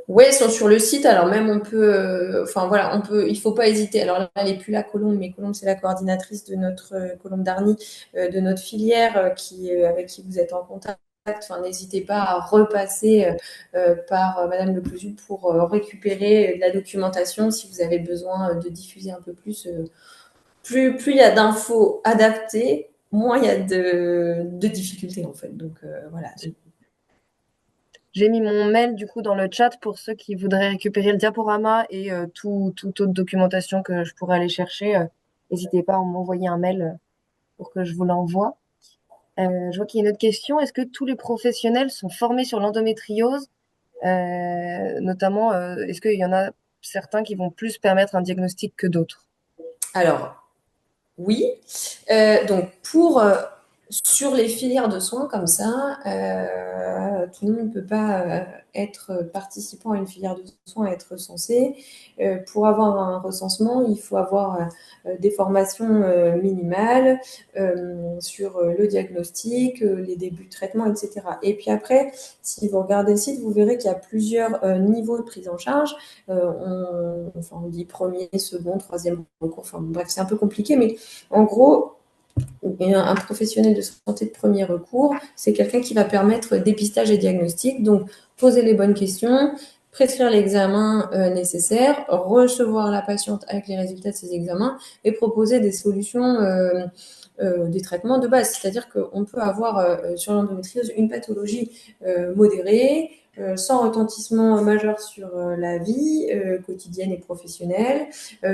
Ouais, ils sont sur le site. Alors même on peut, voilà, il faut pas hésiter. Alors là, elle est plus la Colombe, mais Colombe c'est la coordinatrice de notre Colombe Darny, de notre filière, avec qui vous êtes en contact. Enfin, n'hésitez pas à repasser par Madame Leclusu pour récupérer de la documentation si vous avez besoin de diffuser un peu plus. Plus il y a d'infos adaptées, moins il y a de difficultés en fait. Donc voilà. J'ai mis mon mail, du coup, dans le chat pour ceux qui voudraient récupérer le diaporama et toute autre documentation que je pourrais aller chercher. N'hésitez pas à m'envoyer un mail pour que je vous l'envoie. Je vois qu'il y a une autre question. Est-ce que tous les professionnels sont formés sur l'endométriose? Notamment, est-ce qu'il y en a certains qui vont plus permettre un diagnostic que d'autres? Alors, oui. Donc, sur les filières de soins comme ça, tout le monde ne peut pas être participant à une filière de soins et être censé. Pour avoir un recensement, il faut avoir des formations minimales sur le diagnostic, les débuts de traitement, etc. Et puis après, si vous regardez le site, vous verrez qu'il y a plusieurs niveaux de prise en charge. On dit premier, second, troisième recours. Enfin, bref, c'est un peu compliqué, mais en gros, un professionnel de santé de premier recours, c'est quelqu'un qui va permettre dépistage et diagnostic, donc poser les bonnes questions, prescrire l'examen nécessaire, recevoir la patiente avec les résultats de ses examens et proposer des solutions, des traitements de base. C'est-à-dire qu'on peut avoir sur l'endométriose une pathologie modérée, sans retentissement majeur sur la vie quotidienne et professionnelle,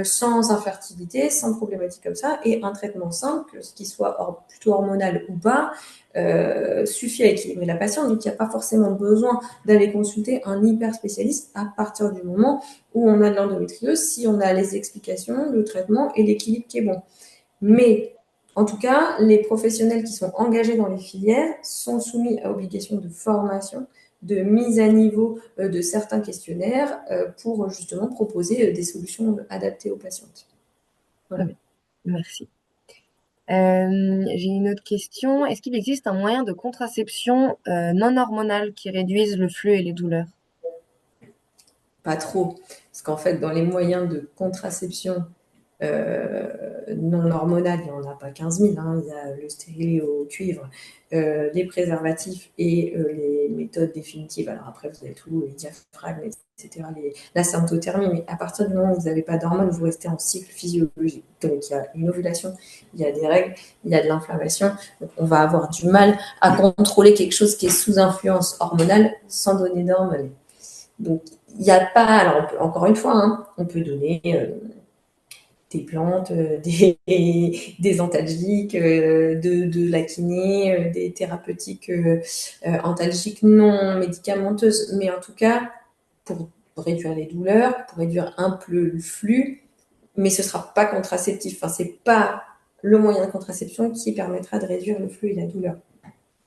sans infertilité, sans problématique comme ça, et un traitement simple, ce qui soit plutôt hormonal ou pas, suffit à équilibrer la patiente. Donc, il n'y a pas forcément besoin d'aller consulter un hyper spécialiste à partir du moment où on a de l'endométriose, si on a les explications, le traitement et l'équilibre qui est bon. Mais en tout cas, les professionnels qui sont engagés dans les filières sont soumis à obligation de formation, de mise à niveau de certains questionnaires pour justement proposer des solutions adaptées aux patientes. Très Voilà. bien, merci. J'ai une autre question. Est-ce qu'il existe un moyen de contraception non hormonal qui réduise le flux et les douleurs? Pas trop, parce qu'en fait, dans les moyens de contraception non hormonal, il n'y en a pas 15 000. Hein. Il y a le stérilet au cuivre, les préservatifs et les méthodes définitives. Alors après, vous avez tout, les diaphragmes, etc., la symptothermie. Mais à partir du moment où vous n'avez pas d'hormones, vous restez en cycle physiologique. Donc il y a une ovulation, il y a des règles, il y a de l'inflammation. Donc on va avoir du mal à contrôler quelque chose qui est sous influence hormonale sans donner d'hormones. Donc, il n'y a pas, alors encore une fois, hein, on peut donner des plantes, des antalgiques, de la kiné, des thérapeutiques antalgiques non médicamenteuses. Mais en tout cas, pour réduire les douleurs, pour réduire un peu le flux, mais ce ne sera pas contraceptif. Enfin, ce n'est pas le moyen de contraception qui permettra de réduire le flux et la douleur.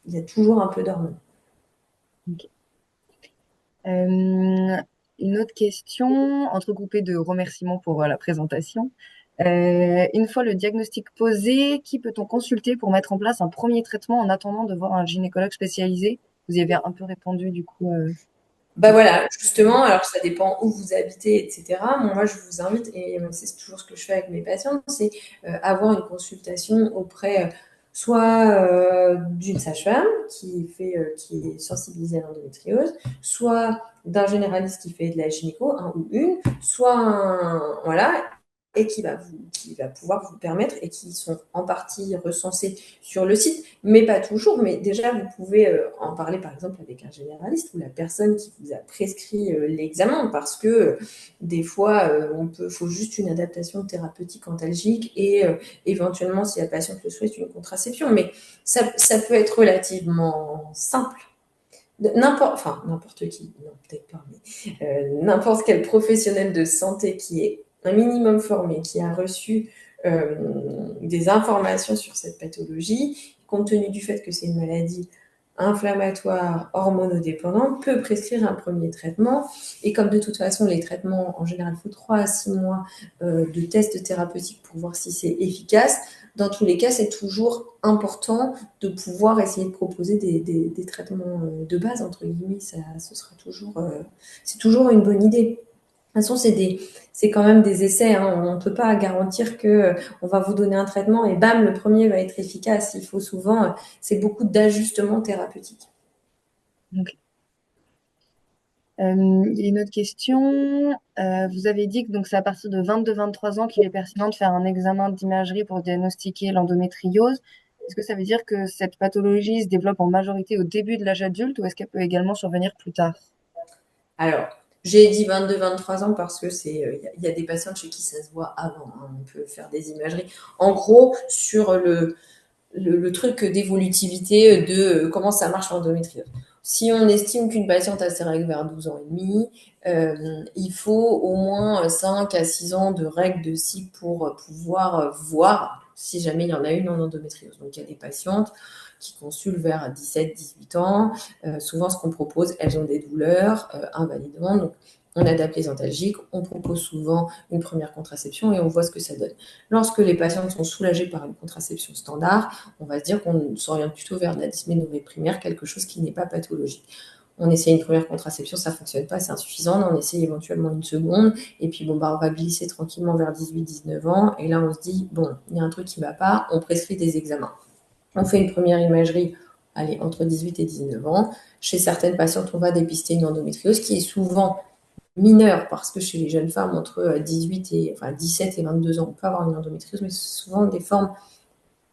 Il y a toujours un peu d'hormones. Ok. Euh, une autre question, entrecoupée de remerciements pour la présentation. Une fois le diagnostic posé, qui peut-on consulter pour mettre en place un premier traitement en attendant de voir un gynécologue spécialisé? Vous y avez un peu répondu du coup. Bah voilà, justement, alors ça dépend où vous habitez, etc. Moi, je vous invite, et c'est toujours ce que je fais avec mes patients, c'est avoir une consultation auprès soit d'une sage-femme qui est sensibilisée à l'endométriose, soit d'un généraliste qui fait de la gynéco, un ou une, soit voilà, et qui va pouvoir vous permettre, et qui sont en partie recensés sur le site, mais pas toujours. Mais déjà, vous pouvez en parler par exemple avec un généraliste ou la personne qui vous a prescrit l'examen, parce que des fois, faut juste une adaptation thérapeutique antalgique et éventuellement, si la patiente le souhaite, une contraception. Mais ça peut être relativement simple. N'importe qui, non, peut-être pas, mais n'importe quel professionnel de santé qui est un minimum formé, qui a reçu des informations sur cette pathologie, compte tenu du fait que c'est une maladie inflammatoire, hormonodépendante, peut prescrire un premier traitement. Et comme de toute façon, les traitements, en général, il faut 3 à 6 mois de tests thérapeutiques pour voir si c'est efficace. Dans tous les cas, c'est toujours important de pouvoir essayer de proposer des traitements de base, entre guillemets. Ce sera toujours, c'est toujours une bonne idée. De toute façon, c'est quand même des essais. Hein. On ne peut pas garantir que on va vous donner un traitement et bam, le premier va être efficace. Il faut souvent, c'est beaucoup d'ajustements thérapeutiques. Ok. Il y a une autre question. Vous avez dit que donc c'est à partir de 22-23 ans qu'il est pertinent de faire un examen d'imagerie pour diagnostiquer l'endométriose. Est-ce que ça veut dire que cette pathologie se développe en majorité au début de l'âge adulte ou est-ce qu'elle peut également survenir plus tard? Alors, j'ai dit 22-23 ans parce que il y a des patientes chez qui ça se voit avant. Hein. On peut faire des imageries. En gros, sur le truc d'évolutivité de comment ça marche l'endométriose. Si on estime qu'une patiente a ses règles vers 12 ans et demi, il faut au moins 5 à 6 ans de règles de cycle pour pouvoir voir si jamais il y en a une en endométriose. Donc, il y a des patientes qui consultent vers 17-18 ans. Souvent, ce qu'on propose, elles ont des douleurs invalidantes. Donc, on adapte les antalgiques, on propose souvent une première contraception et on voit ce que ça donne. Lorsque les patientes sont soulagées par une contraception standard, on va se dire qu'on s'oriente plutôt vers la dysménorrhée primaire, quelque chose qui n'est pas pathologique. On essaie une première contraception, ça ne fonctionne pas, c'est insuffisant, on essaie éventuellement une seconde, et puis on va glisser tranquillement vers 18-19 ans, et là on se dit, bon, il y a un truc qui ne va pas, on prescrit des examens. On fait une première imagerie, allez, entre 18 et 19 ans. Chez certaines patientes, on va dépister une endométriose qui est souvent mineure, parce que chez les jeunes femmes, entre 17 et 22 ans, on peut avoir une endométriose, mais souvent des formes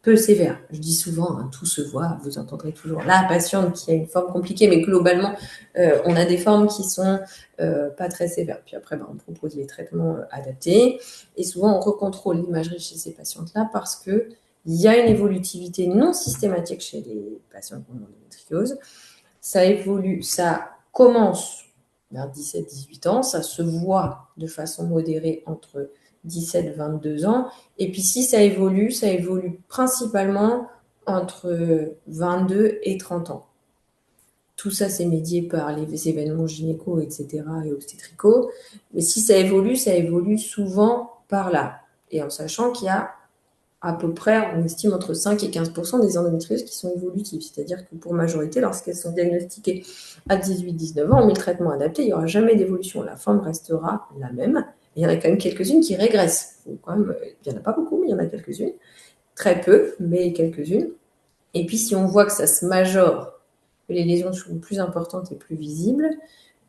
peu sévères. Je dis souvent, hein, tout se voit, vous entendrez toujours la patiente qui a une forme compliquée, mais globalement, on a des formes qui sont pas très sévères. Puis après, on propose les traitements adaptés, et souvent on recontrôle l'imagerie chez ces patientes-là parce que il y a une évolutivité non systématique chez les patients qui ont l'endométriose. Ça évolue, ça commence vers 17-18 ans, ça se voit de façon modérée entre 17-22 ans. Et puis si ça évolue principalement entre 22 et 30 ans. Tout ça, c'est médié par les événements gynéco, etc. et obstétricaux. Mais si ça évolue souvent par là. Et en sachant qu'il y a à peu près, on estime entre 5 et 15% des endométrioses qui sont évolutives. C'est-à-dire que pour majorité, lorsqu'elles sont diagnostiquées à 18-19 ans, on met le traitement adapté, il n'y aura jamais d'évolution. La forme restera la même. Il y en a quand même quelques-unes qui régressent. Il n'y en a pas beaucoup, mais il y en a quelques-unes. Très peu, mais quelques-unes. Et puis, si on voit que ça se majore, que les lésions sont plus importantes et plus visibles,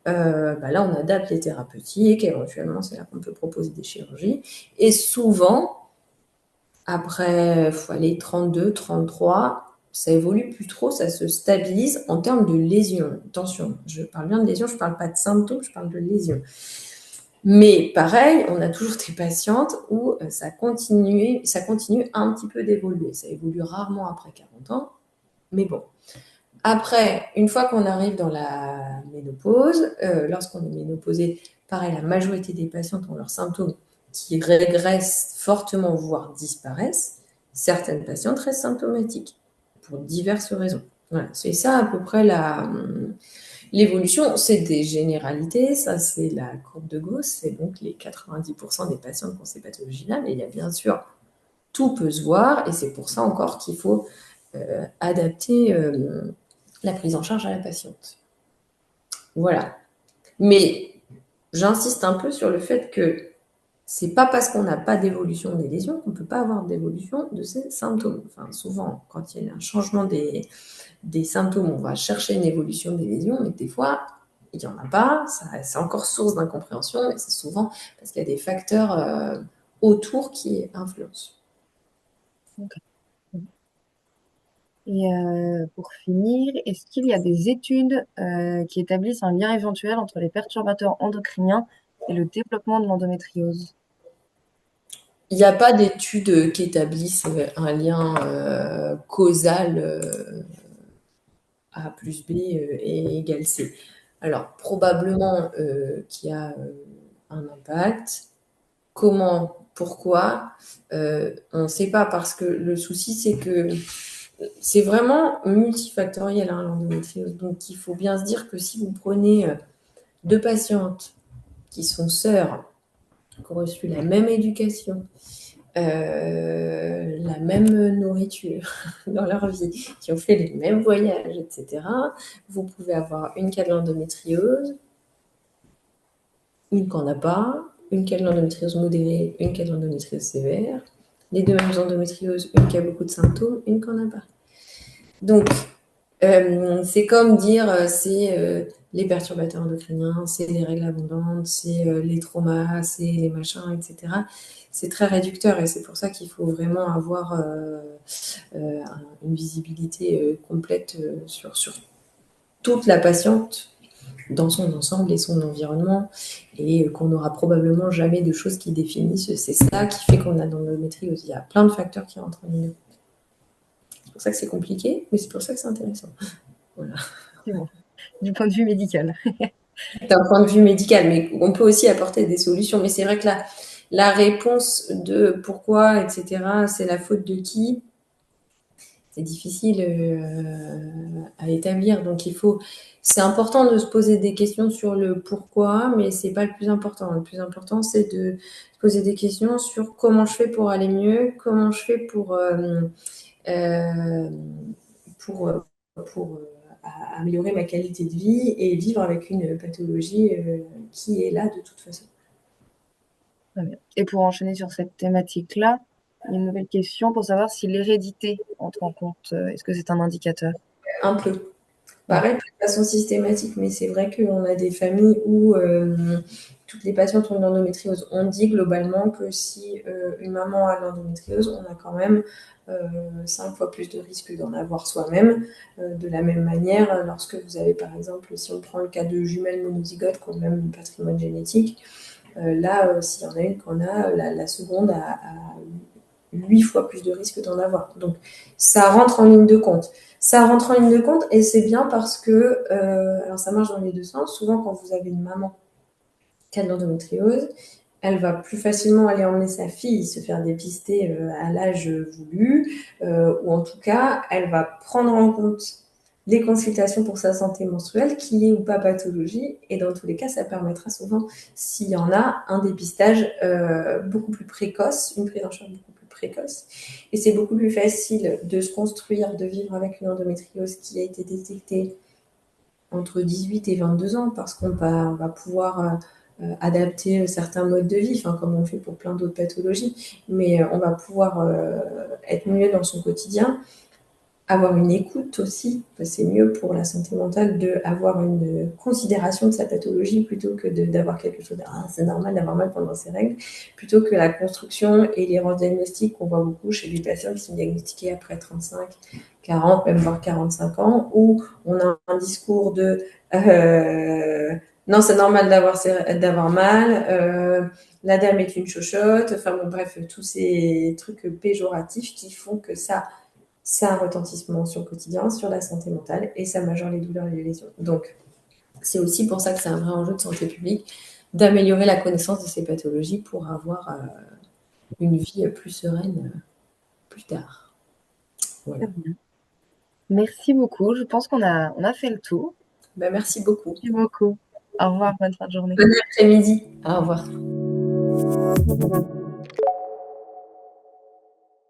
là, on adapte les thérapeutiques. Éventuellement, c'est là qu'on peut proposer des chirurgies. Et souvent, après, il faut aller 32, 33, ça évolue plus trop, ça se stabilise en termes de lésions. Attention, je parle bien de lésions, je ne parle pas de symptômes, je parle de lésions. Mais pareil, on a toujours des patientes où ça continue un petit peu d'évoluer. Ça évolue rarement après 40 ans, mais bon. Après, une fois qu'on arrive dans la ménopause, lorsqu'on est ménopausé, pareil, la majorité des patientes ont leurs symptômes qui régressent fortement, voire disparaissent. Certaines patientes restent symptomatiques pour diverses raisons. Voilà, c'est ça à peu près l'évolution. C'est des généralités, ça c'est la courbe de Gauss, c'est donc les 90% des patients qui ont ces pathologies-là, mais il y a bien sûr, tout peut se voir, et c'est pour ça encore qu'il faut adapter la prise en charge à la patiente. Voilà. Mais j'insiste un peu sur le fait que c'est pas parce qu'on n'a pas d'évolution des lésions qu'on ne peut pas avoir d'évolution de ces symptômes. Enfin, souvent, quand il y a un changement des symptômes, on va chercher une évolution des lésions, mais des fois, il n'y en a pas. C'est encore source d'incompréhension, et c'est souvent parce qu'il y a des facteurs autour qui influencent. Ok. Et pour finir, est-ce qu'il y a des études qui établissent un lien éventuel entre les perturbateurs endocriniens et le développement de l'endométriose? Il n'y a pas d'études qui établissent un lien causal A plus B est égal C. Alors, probablement qu'il y a un impact. Comment, pourquoi on ne sait pas, parce que le souci, c'est que c'est vraiment multifactoriel, hein, l'endométriose. Donc, il faut bien se dire que si vous prenez deux patientes qui sont sœurs, qui ont reçu la même éducation, la même nourriture dans leur vie, qui ont fait les mêmes voyages, etc., vous pouvez avoir une qui a de l'endométriose, une qui n'en a pas, une qui a de l'endométriose modérée, une qui a de l'endométriose sévère, les deux mêmes endométrioses, une qui a beaucoup de symptômes, une qui n'en a pas. Donc, c'est comme dire c'est les perturbateurs endocriniens, c'est les règles abondantes, c'est les traumas, c'est les machins, etc. C'est très réducteur, et c'est pour ça qu'il faut vraiment avoir une visibilité complète sur toute la patiente dans son ensemble et son environnement, et qu'on n'aura probablement jamais de choses qui définissent. C'est ça qui fait qu'on a dans l'endométriose. Il y a plein de facteurs qui rentrent en ligne. C'est pour ça que c'est compliqué, mais c'est pour ça que c'est intéressant. Voilà. Effectivement, du point de vue médical. D'un point de vue médical, mais on peut aussi apporter des solutions. Mais c'est vrai que la réponse de pourquoi, etc., c'est la faute de qui, c'est difficile à établir. Donc c'est important de se poser des questions sur le pourquoi, mais c'est pas le plus important. Le plus important, c'est de se poser des questions sur comment je fais pour aller mieux, comment je fais euh, pour, pour améliorer ma qualité de vie et vivre avec une pathologie qui est là de toute façon. Très bien. Et pour enchaîner sur cette thématique-là, il y a une nouvelle question pour savoir si l'hérédité entre en compte. Est-ce que c'est un indicateur? Un peu. Ouais. Pareil, de façon systématique, mais c'est vrai qu'on a des familles où toutes les patientes ont de l'endométriose. On dit globalement que si une maman a de l'endométriose, on a quand même 5 fois plus de risques d'en avoir soi-même. De la même manière, lorsque vous avez, par exemple, si on prend le cas de jumelles monozygotes qui ont le même patrimoine génétique, là, s'il y en a une qu'on a, la seconde a 8 fois plus de risques d'en avoir. Donc, ça rentre en ligne de compte. Ça rentre en ligne de compte, et c'est bien parce que, alors ça marche dans les deux sens. Souvent, quand vous avez une maman qui a de l'endométriose, elle va plus facilement aller emmener sa fille se faire dépister à l'âge voulu, ou en tout cas, elle va prendre en compte les consultations pour sa santé menstruelle, qu'il y ait ou pas pathologie, et dans tous les cas, ça permettra souvent, s'il y en a, un dépistage beaucoup plus précoce, une prise en charge beaucoup plus précoce, et c'est beaucoup plus facile de se construire, de vivre avec une endométriose qui a été détectée entre 18 et 22 ans, parce qu'on va pouvoir adapter certains modes de vie, comme on fait pour plein d'autres pathologies, mais on va pouvoir être mieux dans son quotidien. avoir une écoute aussi. C'est mieux pour la santé mentale d'avoir une considération de sa pathologie plutôt que d'avoir quelque chose de c'est normal d'avoir mal pendant ses règles, plutôt que la construction et l'errance diagnostique qu'on voit beaucoup chez les patients qui sont diagnostiquées après 35, 40, même voire 45 ans, où on a un discours de non, c'est normal d'avoir mal, la dame est une chochotte, enfin bon, bref, tous ces trucs péjoratifs qui font que ça a un retentissement sur le quotidien, sur la santé mentale, et ça majeure les douleurs et les lésions. Donc, c'est aussi pour ça que c'est un vrai enjeu de santé publique d'améliorer la connaissance de ces pathologies pour avoir une vie plus sereine plus tard. Voilà. Merci beaucoup. Je pense qu'on a fait le tour. Merci beaucoup. Merci beaucoup. Au revoir, bonne fin de journée. Bon après-midi. Au revoir.